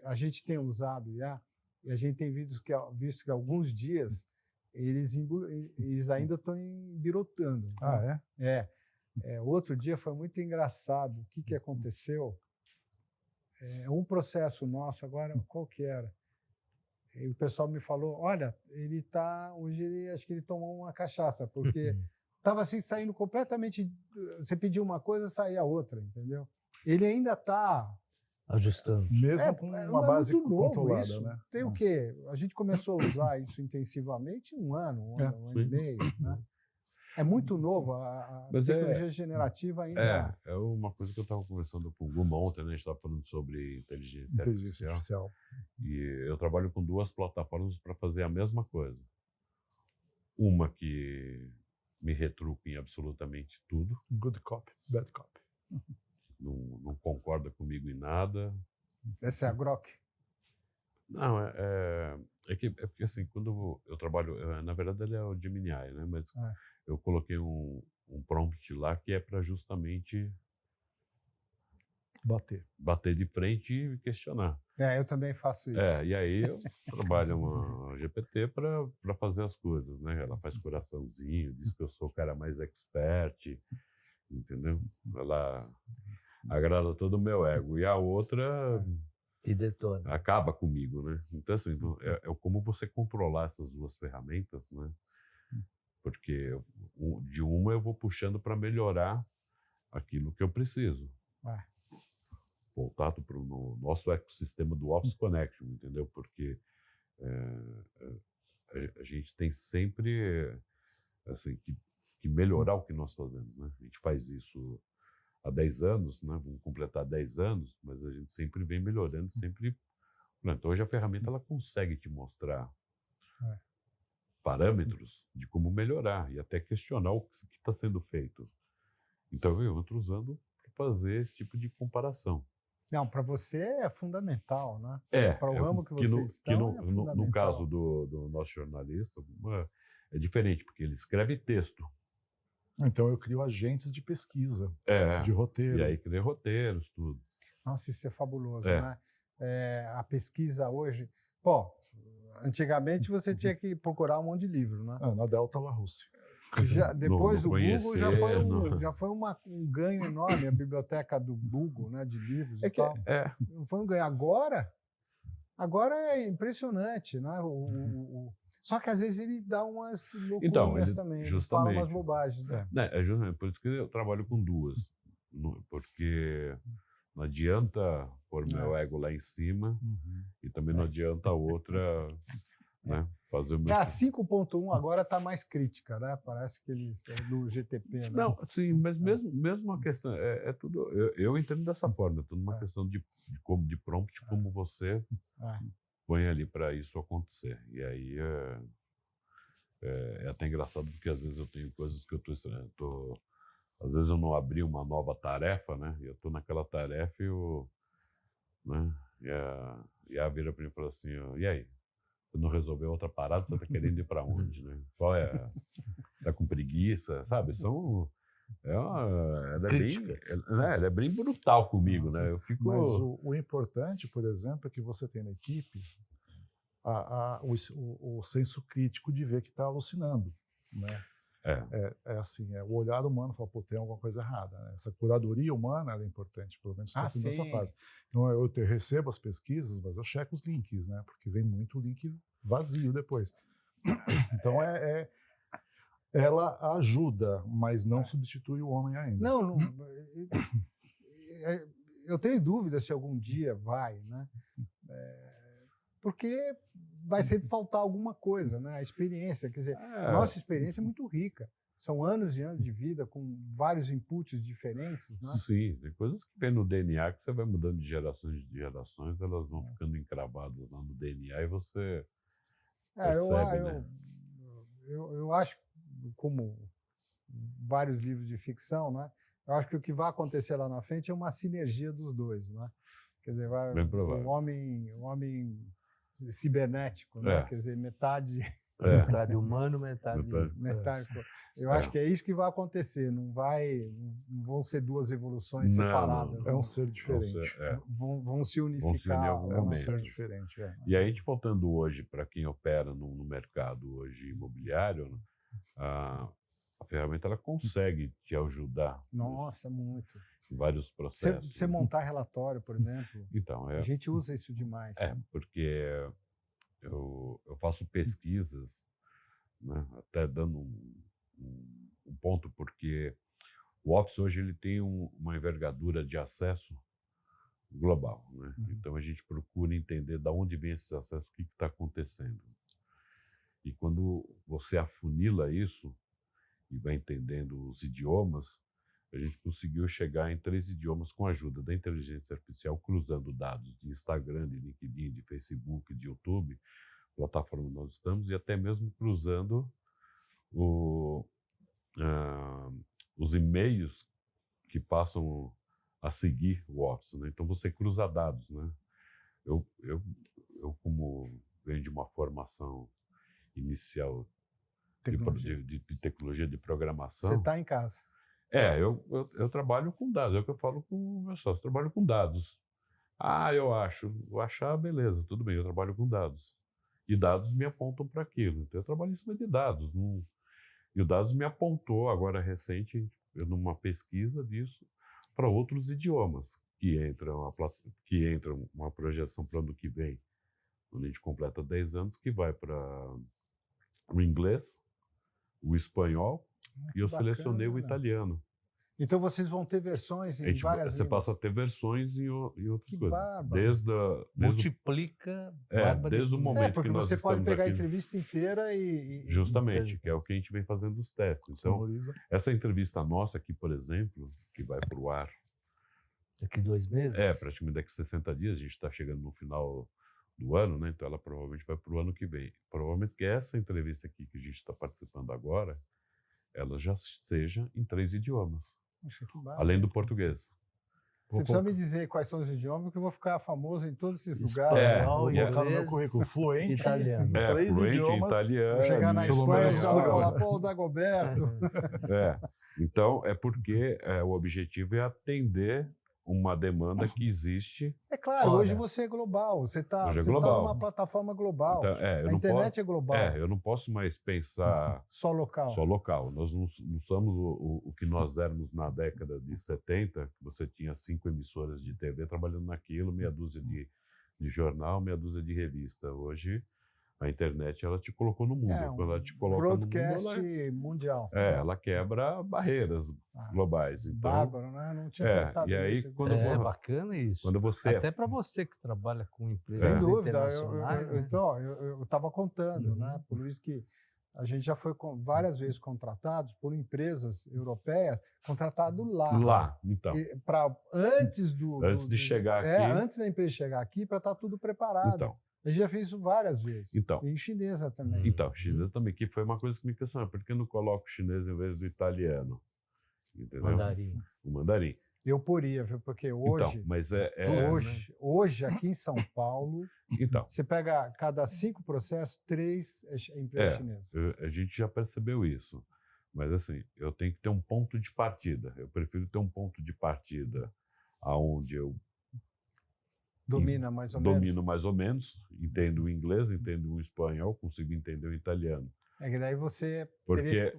a gente tem usado IA e a gente tem visto que alguns dias eles ainda estão embirotando. Ah, é? Outro dia foi muito engraçado. O que aconteceu? Um processo nosso, agora, qual que era? E o pessoal me falou, olha, hoje acho que ele tomou uma cachaça, porque estava assim, saindo completamente, você pediu uma coisa, saía outra, entendeu? Ele ainda está ajustando. Mesmo com uma base muito novo controlada, isso. Né? Tem o quê? A gente começou a usar isso intensivamente um ano e meio, né? É muito novo, a tecnologia generativa ainda... É uma coisa que eu estava conversando com o Guma ontem, né? A gente estava falando sobre inteligência artificial. E eu trabalho com 2 plataformas para fazer a mesma coisa. Uma que me retruca em absolutamente tudo. Good copy, bad copy. Não concorda comigo em nada. Essa é a Grok? Não, é porque assim, quando eu trabalho... Na verdade, ele é o Gemini, né? Mas... eu coloquei um prompt lá que é para justamente bater de frente e questionar. Eu também faço isso. E aí eu trabalho uma GPT para fazer as coisas, né? Ela faz coraçãozinho, diz que eu sou o cara mais expert, entendeu? Ela agrada todo o meu ego. E a outra te detona. Acaba comigo, né? Então, assim, é como você controlar essas 2 ferramentas, né? Porque de uma eu vou puxando para melhorar aquilo que eu preciso. Voltado para o nosso ecossistema do Office Connection, entendeu? Porque a gente tem sempre assim, que melhorar o que nós fazemos, né? A gente faz isso há 10 anos, né? Vamos completar 10 anos, mas a gente sempre vem melhorando, sempre... Então, hoje a ferramenta ela consegue te mostrar parâmetros de como melhorar e até questionar o que está sendo feito. Então, eu estou usando para fazer esse tipo de comparação. Não, para você é fundamental, né? Para o ramo que vocês estão, é fundamental. No caso do nosso jornalista, é diferente, porque ele escreve texto. Então, eu crio agentes de pesquisa, de roteiro. E aí, cria roteiros, tudo. Nossa, isso é fabuloso, né? A pesquisa hoje... Antigamente você tinha que procurar um monte de livro, né? Na Delta La Russe. Depois do Google já foi um ganho enorme, a biblioteca do Google, né, de livros e tal. Não foi um ganho. Agora é impressionante, né? Só que às vezes ele dá umas loucuras também, justamente, fala umas bobagens. É justamente por isso que eu trabalho com 2, porque não adianta pôr meu ego lá em cima e também não adianta a outra, né, fazer o meu... A 5.1 agora está mais crítica, né? Parece que eles do GTP, né? Não, sim, mas mesmo a questão é tudo. Eu entendo dessa forma, é tudo uma questão de prompt, como você põe ali para isso acontecer. E aí é até engraçado porque às vezes eu tenho coisas que às vezes eu não abri uma nova tarefa, né? E eu estou naquela tarefa né? E a vira para mim e fala assim, e aí? Você não resolveu outra parada, você está querendo ir para onde, né? Qual é? Tá com preguiça, sabe? Ela é bem brutal comigo, né? Eu fico... Mas o importante, por exemplo, é que você tem na equipe o senso crítico de ver que está alucinando, né? Assim, o olhar humano fala, tem alguma coisa errada, né? Essa curadoria humana é importante, pelo menos assim, nessa fase. Então, eu recebo as pesquisas, mas eu checo os links, né? Porque vem muito link vazio depois. Então, ela ajuda, mas não substitui o homem ainda. Não, eu tenho dúvida se algum dia vai, né? Porque vai sempre faltar alguma coisa, né? A experiência, quer dizer, a nossa experiência é muito rica. São anos e anos de vida com vários inputs diferentes, né? Sim, tem coisas que vem no DNA que você vai mudando de gerações, elas vão ficando encravadas lá no DNA e você percebe, né? Eu acho, como vários livros de ficção, né? Eu acho que o que vai acontecer lá na frente é uma sinergia dos dois, né? Quer dizer, o homem cibernético, né? Quer dizer, metade humano, metade. Eu acho que é isso que vai acontecer. Não vão ser duas evoluções separadas. É um ser diferente. Vão se unificar. Vão se unir em algum momento. Um ser diferente. E aí, a gente voltando hoje para quem opera no mercado hoje imobiliário, né, a ferramenta ela consegue te ajudar. Nossa, muito. Em vários processos. Você montar relatório, por exemplo. Então, a gente usa isso demais. Porque eu faço pesquisas, né, até dando um ponto, porque o Office hoje ele tem uma envergadura de acesso global, né? Então a gente procura entender de onde vem esses acessos, o que está acontecendo. E quando você afunila isso e vai entendendo os idiomas, a gente conseguiu chegar em 3 idiomas com a ajuda da inteligência artificial, cruzando dados de Instagram, de LinkedIn, de Facebook, de YouTube, plataforma onde nós estamos, e até mesmo cruzando os e-mails que passam a seguir o Office, né? Então você cruza dados, né? Eu como venho de uma formação inicial de tecnologia de programação. Você está em casa. Eu trabalho com dados, é o que eu falo com o meu sócio, eu trabalho com dados. Eu acho, vou achar, beleza, tudo bem, eu trabalho com dados. E dados me apontam para aquilo, então eu trabalho em cima de dados. E o dados me apontou, agora recente, numa pesquisa disso, para outros idiomas, que entram uma projeção para o ano que vem, quando a gente completa 10 anos, que vai para o inglês, o espanhol, e eu selecionei o italiano. Então vocês vão ter versões em várias línguas? Você passa a ter versões em outras coisas. Bárbaro. Multiplica. Desde o momento porque que nós você pode pegar aqui, a entrevista inteira e... Justamente, que é o que a gente vem fazendo os testes. Então, essa entrevista nossa aqui, por exemplo, que vai para o ar... Daqui 2 meses? Praticamente daqui 60 dias, a gente está chegando no final do ano, né? Então ela provavelmente vai para o ano que vem. Provavelmente que essa entrevista aqui que a gente está participando agora, ela já seja em 3 idiomas. Poxa, que bárbaro. Além do português. Você precisa me dizer quais são os idiomas, que eu vou ficar famoso em todos esses lugares. Vou botar no meu currículo. Fluente italiano. 3 fluente idiomas. italiano. Vou chegar na Espanha, os caras vão falar, pô, o Dagoberto. Então, é porque o objetivo é atender uma demanda que existe. É claro, hoje você é global, você está numa plataforma global. Então, a internet é global. Eu não posso mais pensar só local. Nós não somos o que nós éramos na década de 70, que você tinha 5 emissoras de TV trabalhando naquilo, meia dúzia de jornal, meia dúzia de revista. Hoje, a internet ela te colocou no mundo. Quando ela te coloca broadcast no mundo, mundial. Ela quebra barreiras globais. Então, bárbaro, né? Não tinha pensado nisso. Bacana isso. Quando você até para você que trabalha com empresas sem dúvida. internacionais. Eu estava contando, né? Por isso que a gente já foi várias vezes contratados por empresas europeias, contratado lá. Então. Antes de chegar aqui. Antes da empresa chegar aqui, para estar tudo preparado. Então. A gente já fez isso várias vezes. E chinesa também. Chinesa também, que foi uma coisa que me questionou. Por que eu não coloco o chinês em vez do italiano? Entendeu? O mandarim. Eu poria, viu? Porque hoje, hoje aqui em São Paulo, você pega cada 5 processos, 3 empresas chinesas. A gente já percebeu isso. Mas assim, eu tenho que ter um ponto de partida. Eu prefiro ter um ponto de partida onde eu domino mais ou menos, entendo o inglês, entendo o espanhol, consigo entender o italiano. É que daí você teria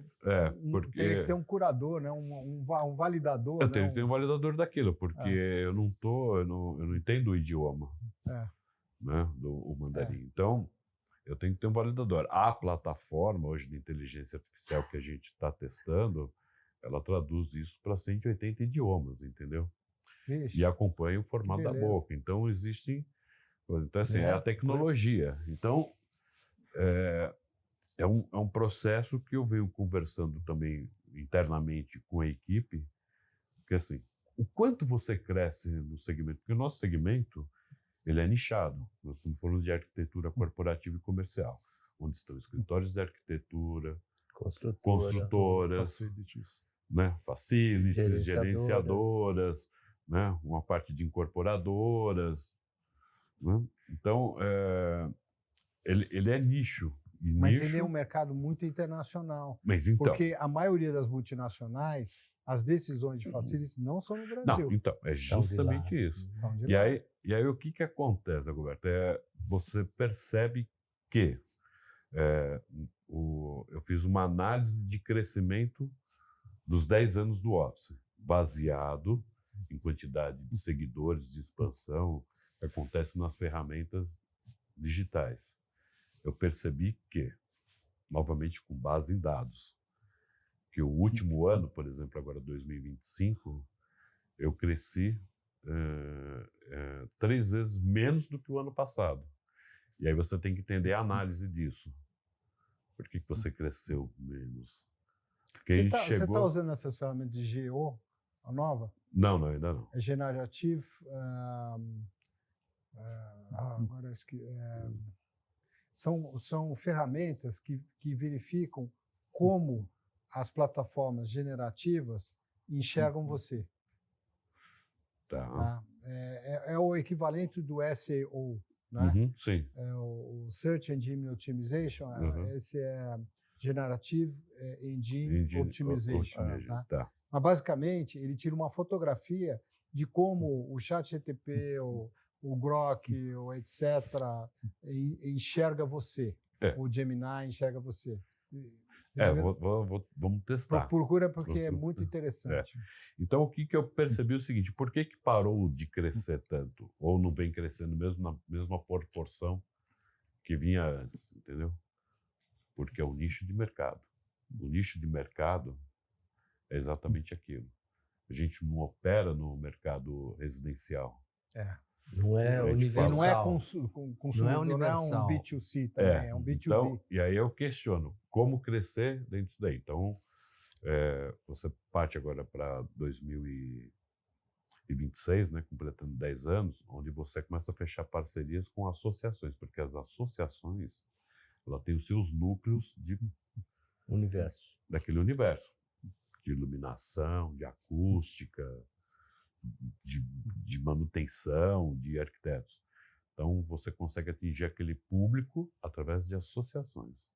que ter um curador, né? um validador. Eu tenho que ter um validador daquilo, porque eu não entendo o idioma, né? O mandarim. Então, eu tenho que ter um validador. A plataforma hoje de inteligência artificial que a gente está testando, ela traduz isso para 180 idiomas, entendeu? Vixe, E acompanha o formato da boca. Então, existem... Então, assim, é a tecnologia. Então, é um processo que eu venho conversando também internamente com a equipe, porque, assim, o quanto você cresce no segmento, porque o nosso segmento, ele é nichado. Nós estamos falando de arquitetura corporativa e comercial, onde estão escritórios de arquitetura, construtoras, facilities, gerenciadoras, né, uma parte de incorporadoras. Né? Então, ele é nicho. Mas ele é um mercado muito internacional. Mas então, porque a maioria das multinacionais, as decisões de facilities não são no Brasil. Não, então, é justamente isso. E aí o que acontece, Roberto? Você percebe que eu fiz uma análise de crescimento dos 10 anos do Office, baseado em quantidade de seguidores, de expansão, que acontece nas ferramentas digitais. Eu percebi que, novamente com base em dados, que o último ano, por exemplo, agora 2025, eu cresci 3 vezes menos do que o ano passado. E aí você tem que entender a análise disso. Por que você cresceu menos? Você está usando essas ferramentas de GO, a nova? Não, ainda não. É Generative... agora acho que... São ferramentas que verificam como as plataformas generativas enxergam você. Tá. É o equivalente do SEO, né? Sim. O Search Engine Optimization, esse é Generative Engine Optimization. Tá? Mas, basicamente, ele tira uma fotografia de como o ChatGPT, o Grok, o etc., enxerga você. O Gemini enxerga você. Vamos testar. Procura porque é muito interessante. Então, o que eu percebi é o seguinte, por que parou de crescer tanto? Ou não vem crescendo mesmo na mesma proporção que vinha antes, entendeu? Porque é o nicho de mercado. O nicho de mercado é exatamente aquilo. A gente não opera no mercado residencial. Não é universal. Não é consumidor, não é um B2C também, é um B2B. Então, e aí eu questiono, como crescer dentro disso daí? Então, você parte agora para 2026, né, completando 10 anos, onde você começa a fechar parcerias com associações, porque as associações, ela tem os seus núcleos daquele universo, de iluminação, de acústica, de manutenção, de arquitetos. Então, você consegue atingir aquele público através de associações.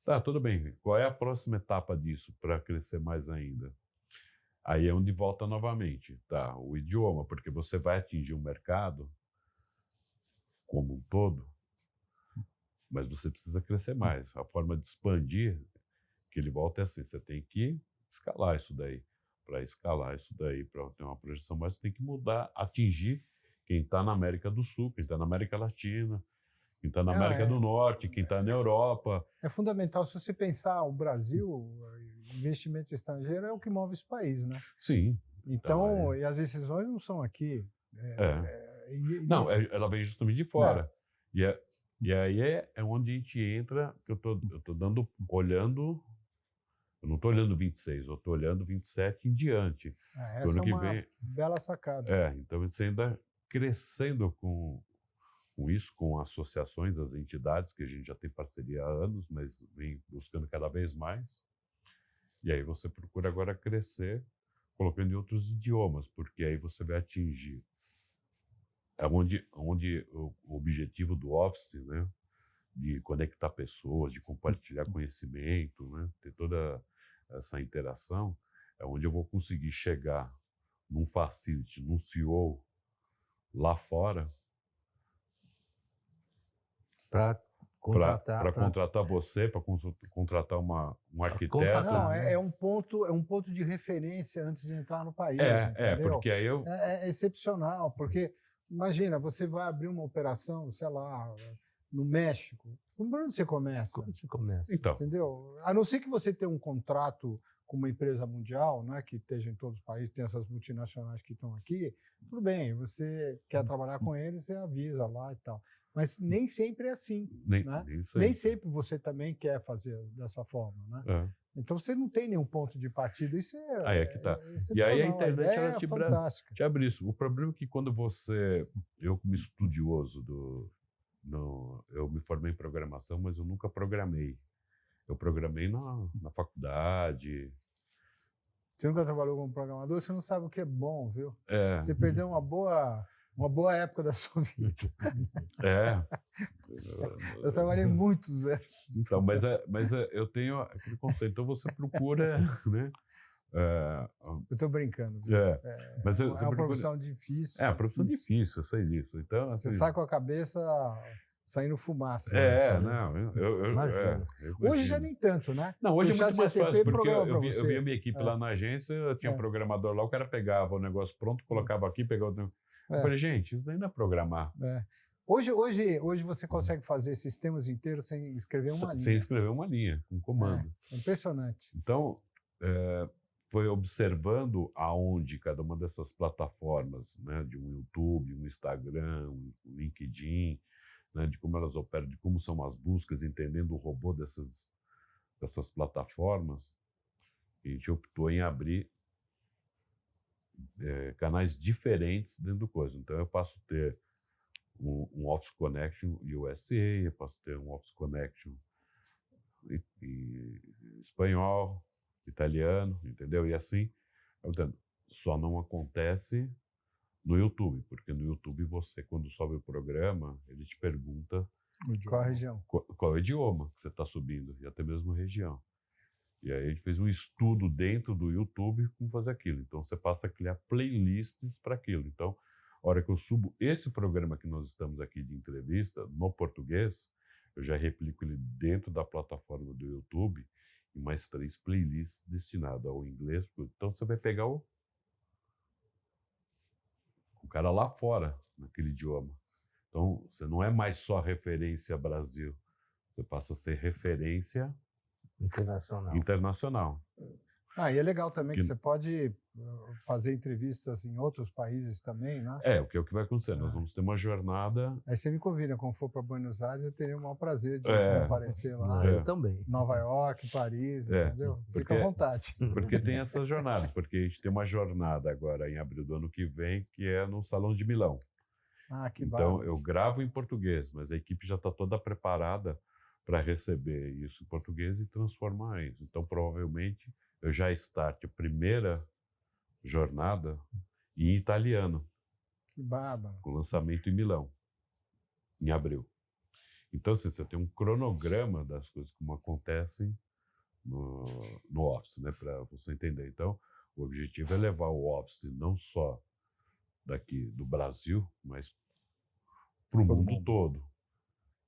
Tá, tudo bem. Qual é a próxima etapa disso para crescer mais ainda? Aí é onde volta novamente, tá? O idioma, porque você vai atingir um mercado como um todo, mas você precisa crescer mais. A forma de expandir, que ele volta é assim, você tem que escalar isso daí. Para escalar isso daí, para ter uma projeção, mas tem que mudar, atingir quem está na América do Sul, quem está na América Latina, quem está na América do Norte, quem está na Europa. É fundamental, se você pensar o Brasil, investimento estrangeiro é o que move esse país, né? Sim. Então, e as decisões não são aqui. Não, ela vem justamente de fora. E aí é onde a gente entra, que eu tô olhando... Eu não estou olhando 26, eu estou olhando 27 em diante. Essa é uma bela sacada. Então você ainda crescendo com isso, com associações, as entidades, que a gente já tem parceria há anos, mas vem buscando cada vez mais. E aí você procura agora crescer, colocando em outros idiomas, porque aí você vai atingir onde o objetivo do Office, né, de conectar pessoas, de compartilhar conhecimento, né, ter toda essa interação, é onde eu vou conseguir chegar num facility, num CEO lá fora para contratar você, para contratar um arquiteto. Não, é um ponto de referência antes de entrar no país. Entendeu? Porque aí é excepcional, porque imagina, você vai abrir uma operação, sei lá, no México, por onde você começa? Como você começa? Então, Entendeu? A não ser que você tenha um contrato com uma empresa mundial, né, que esteja em todos os países, tem essas multinacionais que estão aqui, tudo bem, você quer trabalhar com eles, você avisa lá e tal. Mas nem sempre é assim. Né? Nem sempre você também quer fazer dessa forma. Né? É. Então você não tem nenhum ponto de partida. Isso é, Aí é que tá. E aí a internet ela te abre isso. O problema é que quando você... Eu, como estudioso eu me formei em programação, mas eu nunca programei. Eu programei na faculdade. Você nunca trabalhou como programador, você não sabe o que é bom, viu? É. Você perdeu uma boa época da sua vida. É. Eu trabalhei muitos anos. Então, mas eu tenho aquele conceito. Então você procura, né? Eu estou brincando. Mas é uma profissão difícil. É uma profissão difícil, eu sei disso. Então, assim, você sai com a cabeça saindo fumaça. Hoje já nem tanto, né? Não, hoje é muito mais fácil, porque eu vi a minha equipe lá na agência, eu tinha um programador lá, o cara pegava o negócio pronto, colocava aqui, pegava... Eu falei, gente, isso ainda é programar. Hoje você consegue fazer sistemas inteiros sem escrever uma linha. Sem escrever uma linha, com comando. É impressionante. Então, foi observando aonde cada uma dessas plataformas, né, de um YouTube, um Instagram, um LinkedIn, né, de como elas operam, de como são as buscas, entendendo o robô dessas plataformas, a gente optou em abrir canais diferentes dentro do coisa. Então, eu posso ter um Office Connection USA, eu posso ter um Office Connection em espanhol, italiano, entendeu? E assim, só não acontece no YouTube, porque no YouTube você, quando sobe o programa, ele te pergunta qual a região, qual é o idioma que você está subindo, e até mesmo a região. E aí a gente fez um estudo dentro do YouTube como fazer aquilo. Então você passa a criar playlists para aquilo. Então, a hora que eu subo esse programa que nós estamos aqui de entrevista no português, eu já replico ele dentro da plataforma do YouTube e mais 3 playlists destinadas ao inglês. Então você vai pegar o cara lá fora, naquele idioma. Então você não é mais só referência Brasil, você passa a ser referência internacional. E é legal também que você pode fazer entrevistas em outros países também, né? O que vai acontecer? Nós vamos ter uma jornada... Aí você me convida, quando for para Buenos Aires, eu teria o maior prazer de aparecer lá. Eu também. Nova York, Paris, entendeu? Fica à vontade. Porque tem essas jornadas, porque a gente tem uma jornada agora em abril do ano que vem, que é no Salão de Milão. Que então, eu gravo em português, mas a equipe já está toda preparada para receber isso em português e transformar isso. Então, provavelmente, eu já starte a primeira jornada em italiano. Que bárbaro. Com lançamento em Milão, em abril. Então, assim, você tem um cronograma das coisas como acontecem no Office, né, para você entender. Então, o objetivo é levar o Office não só daqui do Brasil, mas para o mundo todo.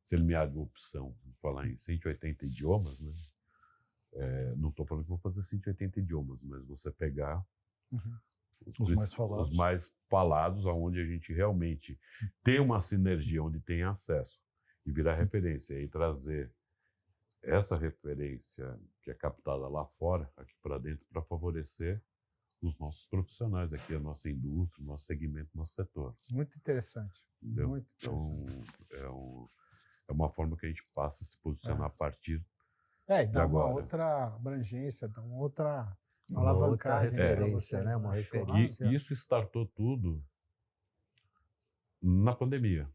Se ele me abre a opção de falar em 180 idiomas, né? Não estou falando que vou fazer 180 idiomas, mas você pegar os mais falados, onde a gente realmente tem uma sinergia, onde tem acesso, e virar referência, e trazer essa referência que é captada lá fora, aqui para dentro, para favorecer os nossos profissionais aqui, a nossa indústria, o nosso segmento, o nosso setor. Muito interessante. Entendeu? Muito interessante. Então, é uma forma que a gente passa a se posicionar a partir e dá uma outra abrangência, dá uma outra alavancagem. Outra referência, né? Uma referência. E isso startou tudo na pandemia,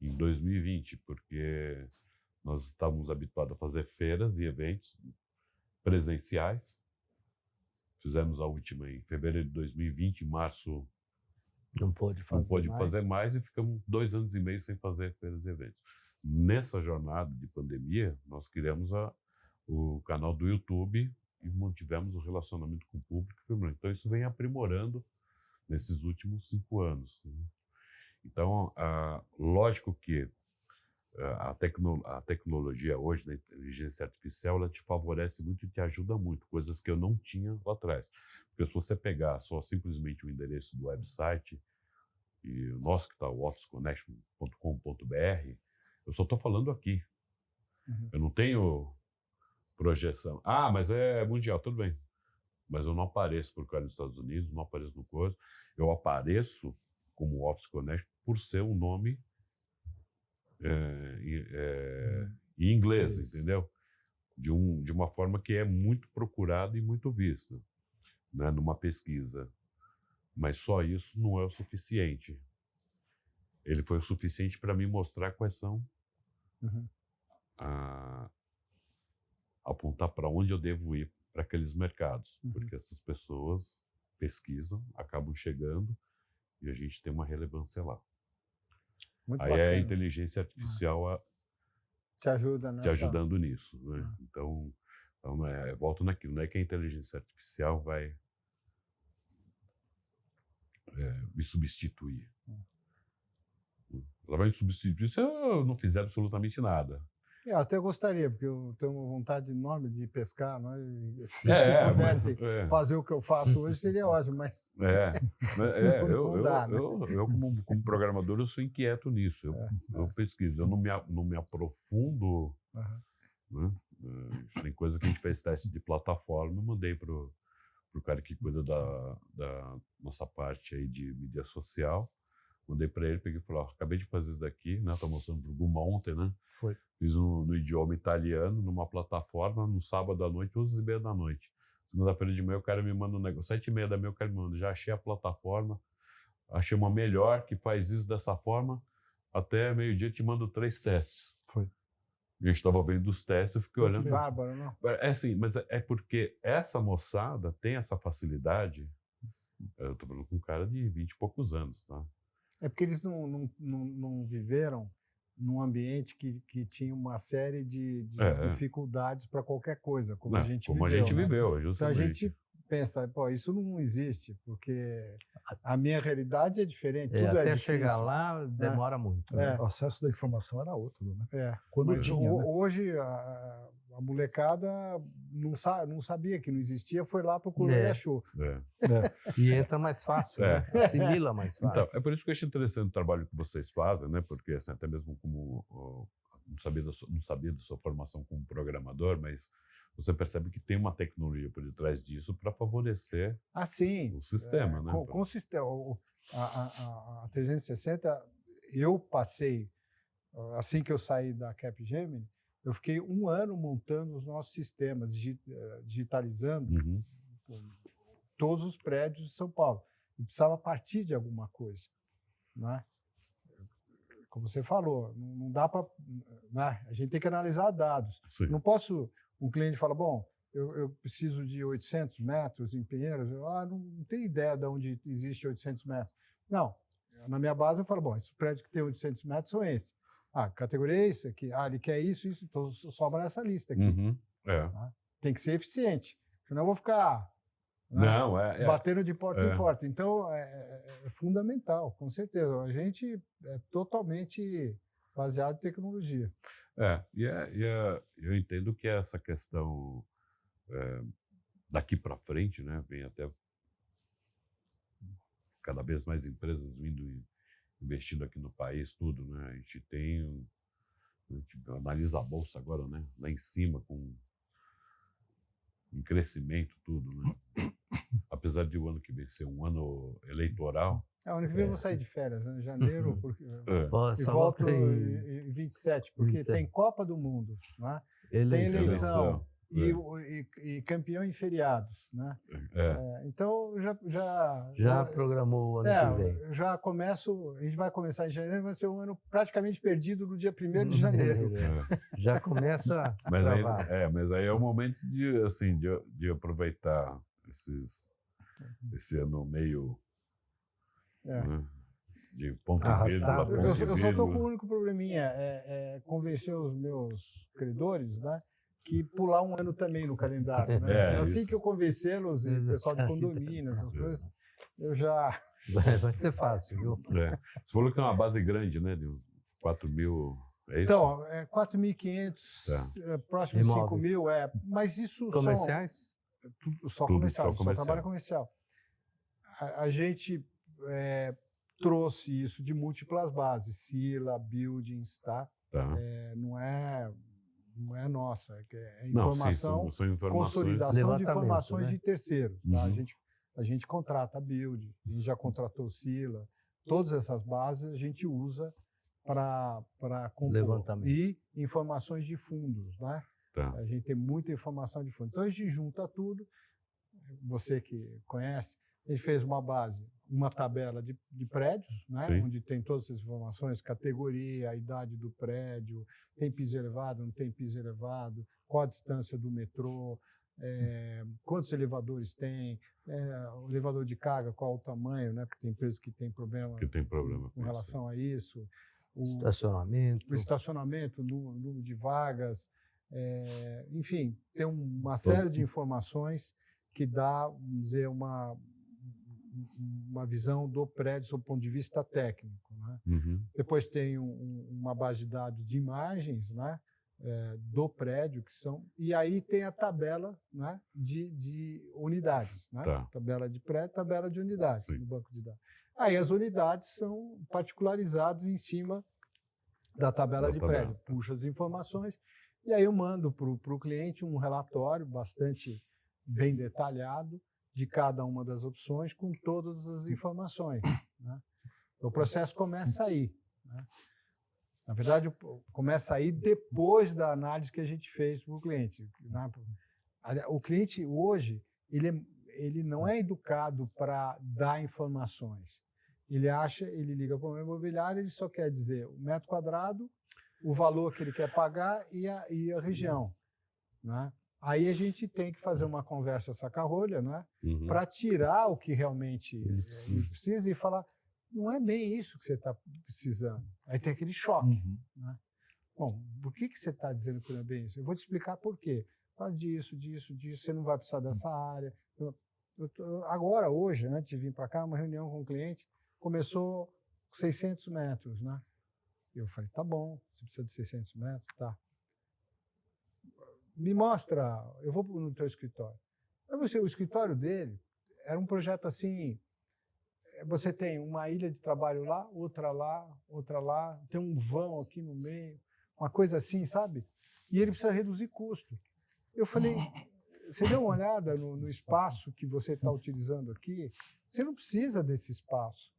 em 2020, porque nós estávamos habituados a fazer feiras e eventos presenciais. Fizemos a última em fevereiro de 2020, em março não pôde fazer mais e ficamos 2 anos e meio sem fazer feiras e eventos. Nessa jornada de pandemia, nós criamos o canal do YouTube e mantivemos o relacionamento com o público. Então, isso vem aprimorando nesses últimos 5 anos. Né? Então, lógico que a tecnologia hoje, da inteligência artificial, ela te favorece muito e te ajuda muito, coisas que eu não tinha lá atrás. Porque se você pegar só simplesmente o endereço do website, e o nosso que está, o officeconnection.com.br, eu só estou falando aqui. Eu não tenho projeção. Ah, mas é mundial, tudo bem. Mas eu não apareço por causa dos Estados Unidos, não apareço no coisa. Eu apareço como Office Connection por ser um nome em inglês, entendeu? De uma forma que é muito procurada e muito vista, né, numa pesquisa. Mas só isso não é o suficiente. Ele foi o suficiente para me mostrar quais são, apontar para onde eu devo ir para aqueles mercados, porque essas pessoas pesquisam, acabam chegando e a gente tem uma relevância lá. Muito Aí bacana. é a inteligência artificial te ajudando nisso, né? Então volto naquilo, não é que a inteligência artificial vai me substituir. Ela vai me substituir se eu não fizer absolutamente nada. Eu até gostaria, porque eu tenho uma vontade enorme de pescar, né? Se pudesse fazer o que eu faço hoje, seria ótimo, mas... não dá, né? Eu como programador, eu sou inquieto nisso. Eu pesquiso, eu não me aprofundo. Né? Tem coisa que a gente fez teste de plataforma, eu mandei para o cara que cuida da nossa parte aí de mídia social. Mandei para ele, peguei e falei, acabei de fazer isso daqui, né? Tô mostrando para o Guma ontem, né? Foi. Fiz no idioma italiano, numa plataforma, no sábado à noite, 11h30 da noite. Segunda-feira de manhã, o cara me manda um negócio, 7h30 da manhã, o cara me manda, já achei a plataforma, achei uma melhor que faz isso dessa forma, até meio-dia te mando 3 testes. Foi. A gente estava vendo os testes, eu fiquei olhando. Bárbaro, não? É assim, mas é porque essa moçada tem essa facilidade. Eu estou falando com um cara de 20 e poucos anos, tá? É porque eles não viveram num ambiente que tinha uma série de dificuldades para qualquer coisa, como a gente viveu. Justamente. Então a gente pensa, pô, isso não existe, porque a minha realidade é diferente, tudo até é difícil. Chegar lá demora muito. Né? O acesso da informação era outro, né? Mas tinha, hoje a molecada não sabia que não existia, foi lá, procurou e achou. E entra mais fácil, né? Assimila mais fácil. Então, é por isso que eu acho interessante o trabalho que vocês fazem, né? Porque assim, até mesmo como não sabia da sua formação como programador, mas você percebe que tem uma tecnologia por detrás disso para favorecer o sistema, né? Com o sistema, a 360, eu passei, assim que eu saí da Capgemini, eu fiquei 1 ano montando os nossos sistemas, digitalizando todos os prédios de São Paulo. Eu precisava partir de alguma coisa, né? Como você falou, não dá para... Né? A gente tem que analisar dados. Sim. Não posso... Um cliente fala, bom, eu preciso de 800 metros em Pinheiros. Não tenho ideia de onde existe 800 metros. Não, na minha base eu falo, bom, esses prédios que tem 800 metros são esses. Categoria é isso aqui. Ele quer isso, então sobra nessa lista aqui. Tá? Tem que ser eficiente, senão eu vou ficar batendo de porta em porta. Então, é fundamental, com certeza. A gente é totalmente baseado em tecnologia. Eu entendo que essa questão daqui para frente, né, vem até cada vez mais empresas vindo investindo aqui no país, tudo, né? A gente analisa a bolsa agora, né, lá em cima com um crescimento, tudo, né? Apesar de o ano que vem ser um ano eleitoral. O ano que vem eu vou sair de férias, né? Em janeiro, porque e volto em 27, porque tem Copa do Mundo, né? Tem eleição e campeão em feriados, né? Então já programou o ano que vem. Já começo, a gente vai começar em janeiro, vai ser um ano praticamente perdido no dia 1º de janeiro. Já começa a travar. Mas aí é o momento de aproveitar esse ano meio de ponto e vírgula. Eu só estou com um único probleminha, é convencer os meus credores, né, que pular um ano também no calendário. Né? Assim que eu convencê-los, o pessoal de condomínio, essas coisas, eu já... Vai ser fácil, viu? Você falou que tem uma base grande, né, de 4.000... É isso? Então, 4.500, próximo de 5.000, mas isso comerciais? Só comercial, só trabalho comercial. A gente trouxe isso de múltiplas bases, Scylla, Buildings, tá? Não é nossa, é informação, não, são informações, consolidação de informações, né, de terceiros. Tá? Uhum. A gente contrata a Build, a gente já contratou o Scylla, todas essas bases a gente usa para compor. Levantamento. E informações de fundos, né? Tá. A gente tem muita informação de fundos. Então a gente junta tudo, você que conhece, a gente fez uma base, uma tabela de prédios, né? Onde tem todas essas informações, categoria, a idade do prédio, tem piso elevado, não tem piso elevado, qual a distância do metrô, quantos elevadores tem, o elevador de carga, qual o tamanho, né? Porque tem empresas que têm problema com relação a isso. O estacionamento, número de vagas, enfim, tem uma série de informações que dá, vamos dizer, uma visão do prédio sob o ponto de vista técnico, né? Uhum. Depois tem uma base de dados de imagens, né, do prédio, e aí tem a tabela, né, de unidades, né? Tá. Tabela de prédio, tabela de unidades. Sim. No banco de dados. Aí as unidades são particularizadas em cima da tabela de prédio, puxa as informações, e aí eu mando para o cliente um relatório bastante bem detalhado de cada uma das opções com todas as informações, né? O processo começa aí, né? Na verdade, começa aí depois da análise que a gente fez para o cliente, né? O cliente hoje, ele não é educado para dar informações. Ele liga para o imobiliário, ele só quer dizer o metro quadrado, o valor que ele quer pagar e a região, né? Aí a gente tem que fazer uma conversa saca-rolha, né? Uhum. Para tirar o que realmente ele precisa e falar, não é bem isso que você está precisando. Aí tem aquele choque. Uhum. Né? Bom, por que você está dizendo que não é bem isso? Eu vou te explicar por quê. Fala disso, você não vai precisar dessa área. Agora, hoje, antes de vir para cá, uma reunião com o cliente, começou 600 metros, né? Eu falei, tá bom, você precisa de 600 metros, tá. Me mostra, eu vou no teu escritório. O escritório dele era um projeto assim, você tem uma ilha de trabalho lá, outra lá, tem um vão aqui no meio, uma coisa assim, sabe? E ele precisa reduzir custo. Eu falei, você deu uma olhada no espaço que você está utilizando aqui? Você não precisa desse espaço,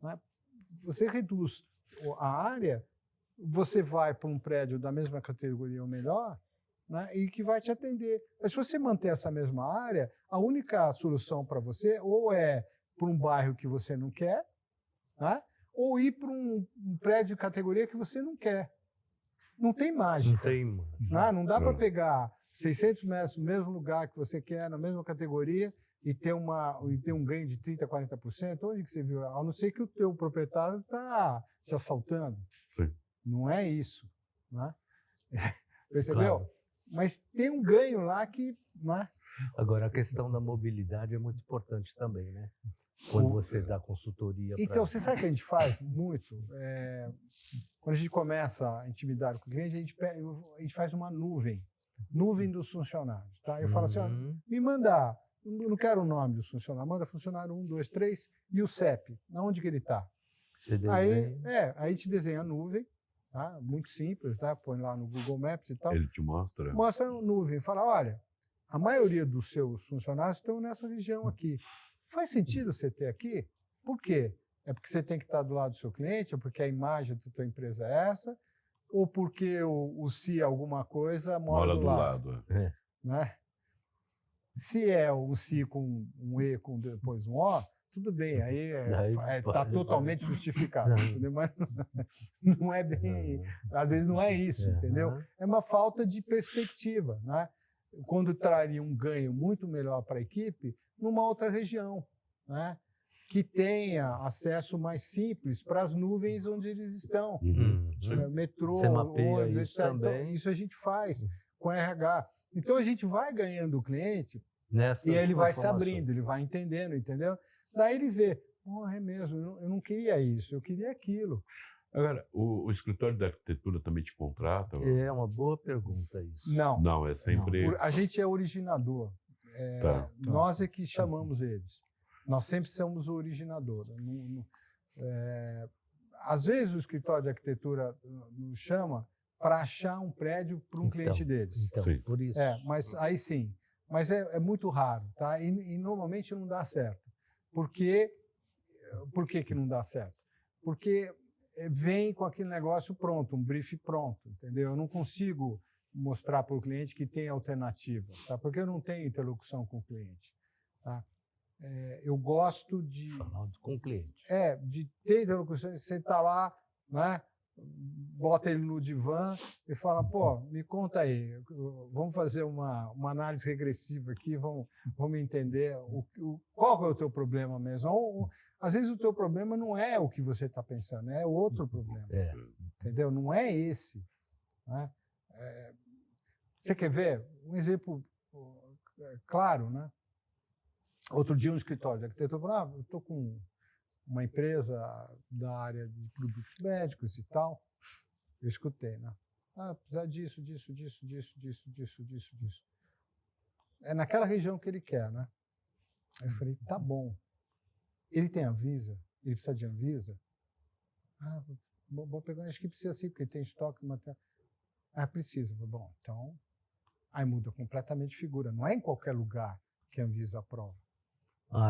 né? Você reduz a área, você vai para um prédio da mesma categoria ou melhor, né, e que vai te atender. Mas se você manter essa mesma área, a única solução para você ou é para um bairro que você não quer, né, ou ir para um prédio de categoria que você não quer. Não tem mágica. Não tem mágica. Né? Não dá para pegar 600 metros no mesmo lugar que você quer, na mesma categoria, e ter um ganho de 30%, 40%. Onde que você viu? A não ser que o teu proprietário está te assaltando. Sim. Não é isso. Né? Percebeu? Claro. Mas tem um ganho lá que... Né? Agora, a questão da mobilidade é muito importante também, né? Quando você dá consultoria. Então, você sabe o que a gente faz muito? Quando a gente começa a intimidade com o cliente, a gente faz uma nuvem dos funcionários. Tá? Eu falo assim, ó, me manda... Eu não quero o nome dos funcionários, manda funcionário 1, 2, 3 e o CEP, aonde que ele está. Aí a gente desenha a nuvem, tá? Muito simples, tá? Põe lá no Google Maps e tal. Ele te mostra? Mostra a nuvem, fala, olha, a maioria dos seus funcionários estão nessa região aqui. Faz sentido você ter aqui? Por quê? É porque você tem que estar do lado do seu cliente, ou porque a imagem da tua empresa é essa, ou porque o CI alguma coisa mora do lado. Né? Se é o CI com um E com depois um O, tudo bem, aí está totalmente justificado, entendeu? Mas não é bem, às vezes não é isso, entendeu? É uma falta de perspectiva, né? Quando traria um ganho muito melhor para a equipe numa outra região, né? Que tenha acesso mais simples para as nuvens onde eles estão, metrô, ônibus, etc. Então, isso a gente faz com RH. Então a gente vai ganhando o cliente e ele vai se abrindo, ele vai entendendo, entendeu? Daí ele vê, é mesmo, eu não queria isso, eu queria aquilo. Agora, o escritório de arquitetura também te contrata? É uma boa pergunta isso. Não, é sempre... Não. A gente é originador. Nós é que chamamos eles. Nós sempre somos o originador. Às vezes o escritório de arquitetura nos chama para achar um prédio para um cliente deles. Então, por isso. Mas aí sim. Mas é muito raro, tá? E normalmente não dá certo. Por que que não dá certo? Porque vem com aquele negócio pronto, um brief pronto, entendeu? Eu não consigo mostrar para o cliente que tem alternativas, tá? Porque eu não tenho interlocução com o cliente, tá? Eu gosto de... Falar com o cliente. De ter interlocução. Você está lá, né? Bota ele no divã e fala, pô, me conta aí, vamos fazer uma análise regressiva aqui, vamos entender qual é o teu problema mesmo. Às vezes o teu problema não é o que você está pensando, é outro problema, entendeu? Não é esse. Né? Você quer ver? Um exemplo claro, né? Outro dia um escritório de arquitetura falou, eu estou com uma empresa da área de produtos médicos e tal. Eu escutei, né? Precisa disso. É naquela região que ele quer, né? Aí eu falei, tá bom. Ele tem Anvisa? Ele precisa de Anvisa? Vou pegar, acho que precisa sim, porque tem estoque de material. Precisa. Bom, então... Aí muda completamente de figura. Não é em qualquer lugar que a Anvisa aprova.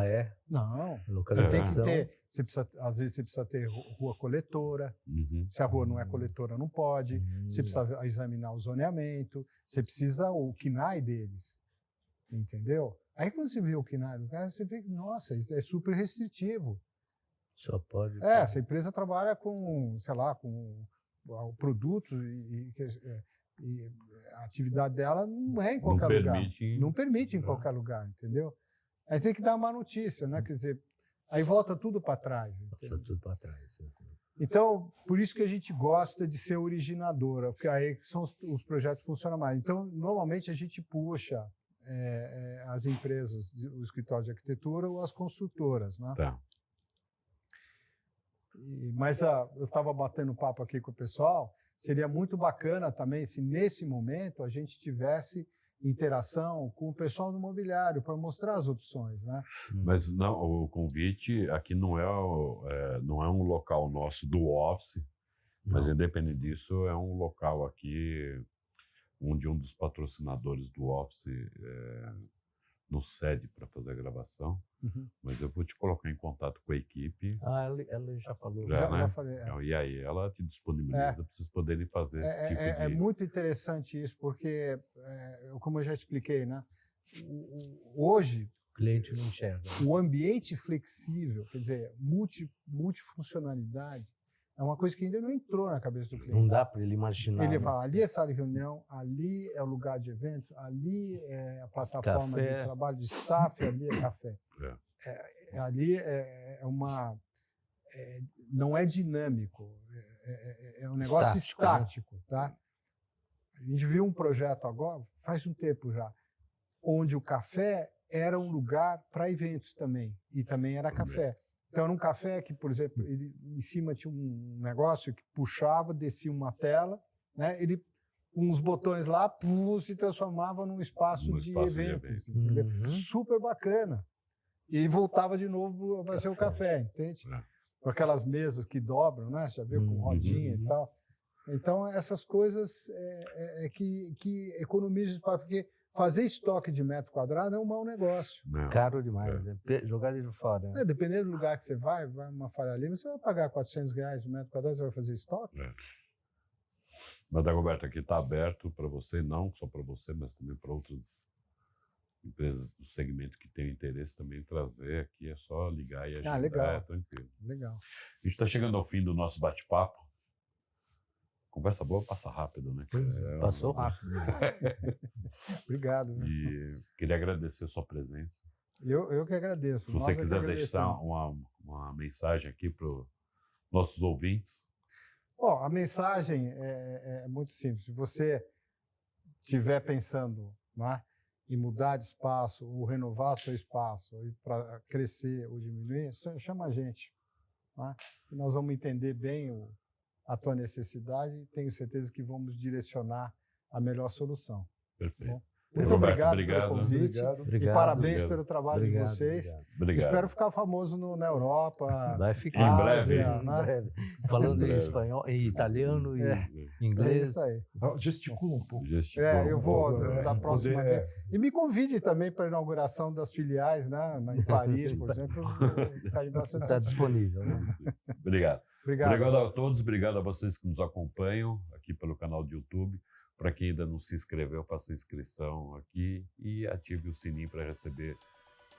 É? Não. Localização. Você tem que ter, às vezes você precisa ter rua coletora. Se a rua não é coletora, não pode. Você precisa examinar o zoneamento. Você precisa o KNAI deles. Entendeu? Aí quando você vê o KNAI do cara, você vê que, nossa, isso é super restritivo. Só pode... Essa empresa trabalha com, sei lá, com produtos e a atividade dela não é em qualquer lugar. Não permite em qualquer lugar, entendeu? Aí tem que dar uma notícia, né? Quer dizer, aí volta tudo para trás. Volta tudo para trás. Então, por isso que a gente gosta de ser originadora, porque aí são os projetos que funcionam mais. Então, normalmente a gente puxa as empresas, o escritório de arquitetura ou as construtoras, né? Tá. Mas eu estava batendo papo aqui com o pessoal, seria muito bacana também se nesse momento a gente tivesse interação com o pessoal do mobiliário para mostrar as opções, né? Mas não, o convite aqui não é um local nosso do office, mas independente disso é um local aqui onde um dos patrocinadores do office nos cede para fazer a gravação. Mas eu vou te colocar em contato com a equipe. Ela já falou. Já falei. E aí ela te disponibiliza para vocês poderem fazer esse tipo de... É muito interessante isso, porque, como eu já expliquei, né? Hoje, o cliente não enxerga. O ambiente flexível, quer dizer, multifuncionalidade, é uma coisa que ainda não entrou na cabeça do cliente. Não dá para ele imaginar. Ele fala, ali é sala de reunião, ali é o lugar de evento, ali é a plataforma de trabalho de staff, ali é café. Ali não é dinâmico, é um negócio estático, né? Tá? A gente viu um projeto agora, faz um tempo já, onde o café era um lugar para eventos também, e também era café. Então, era um café que, por exemplo, ele, em cima tinha um negócio que puxava, descia uma tela, né? Ele, uns botões lá, se transformava num espaço de eventos. Entendeu? Super bacana. E voltava de novo para ser o café, entende? Com aquelas mesas que dobram, né? Você já viu, com rodinha e tal. Então, essas coisas que economizam espaço, porque fazer estoque de metro quadrado é um mau negócio. Caro demais, né? Jogar ele fora. Né? Dependendo do lugar que você vai numa Faria Lima, você vai pagar R$400 no metro quadrado, você vai fazer estoque? Mas, Dagoberto, aqui está aberto para você, não só para você, mas também para outras empresas do segmento que têm interesse também trazer aqui. É só ligar e agendar. Legal. Tranquilo. Legal. A gente está chegando ao fim do nosso bate-papo. Conversa boa passa rápido, né? Passou rápido. Obrigado. Né? E queria agradecer a sua presença. Eu que agradeço. Se você quiser deixar uma mensagem aqui para os nossos ouvintes. Bom, a mensagem é muito simples. Se você estiver pensando, né, em mudar de espaço, ou renovar seu espaço, para crescer ou diminuir, chama a gente. Né? E nós vamos entender bem a tua necessidade e tenho certeza que vamos direcionar a melhor solução. Perfeito. Muito Roberto, obrigado pelo convite. Obrigado. E parabéns obrigado. pelo trabalho de vocês. Obrigado. Espero ficar famoso na Europa. Vai ficar. Em breve. Ásia, Em né? breve. Falando Em em breve. espanhol, em italiano e É inglês. isso aí. Gesticula um pouco. Eu vou da próxima Poder, vez. E me convide também para a inauguração das filiais, né? Em Paris, por exemplo. Eu vou ficar aí bastante. Está disponível. Né? Obrigado. Obrigado. Obrigado a todos, obrigado a vocês que nos acompanham aqui pelo canal do YouTube. Para quem ainda não se inscreveu, faça inscrição aqui e ative o sininho para receber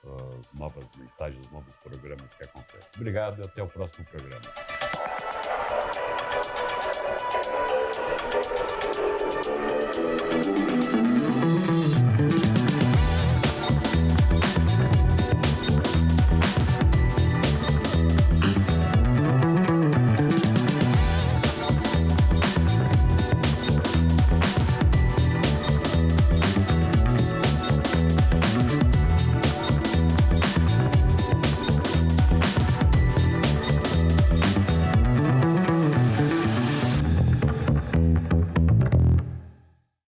as novas mensagens, os novos programas que acontecem. Obrigado e até o próximo programa.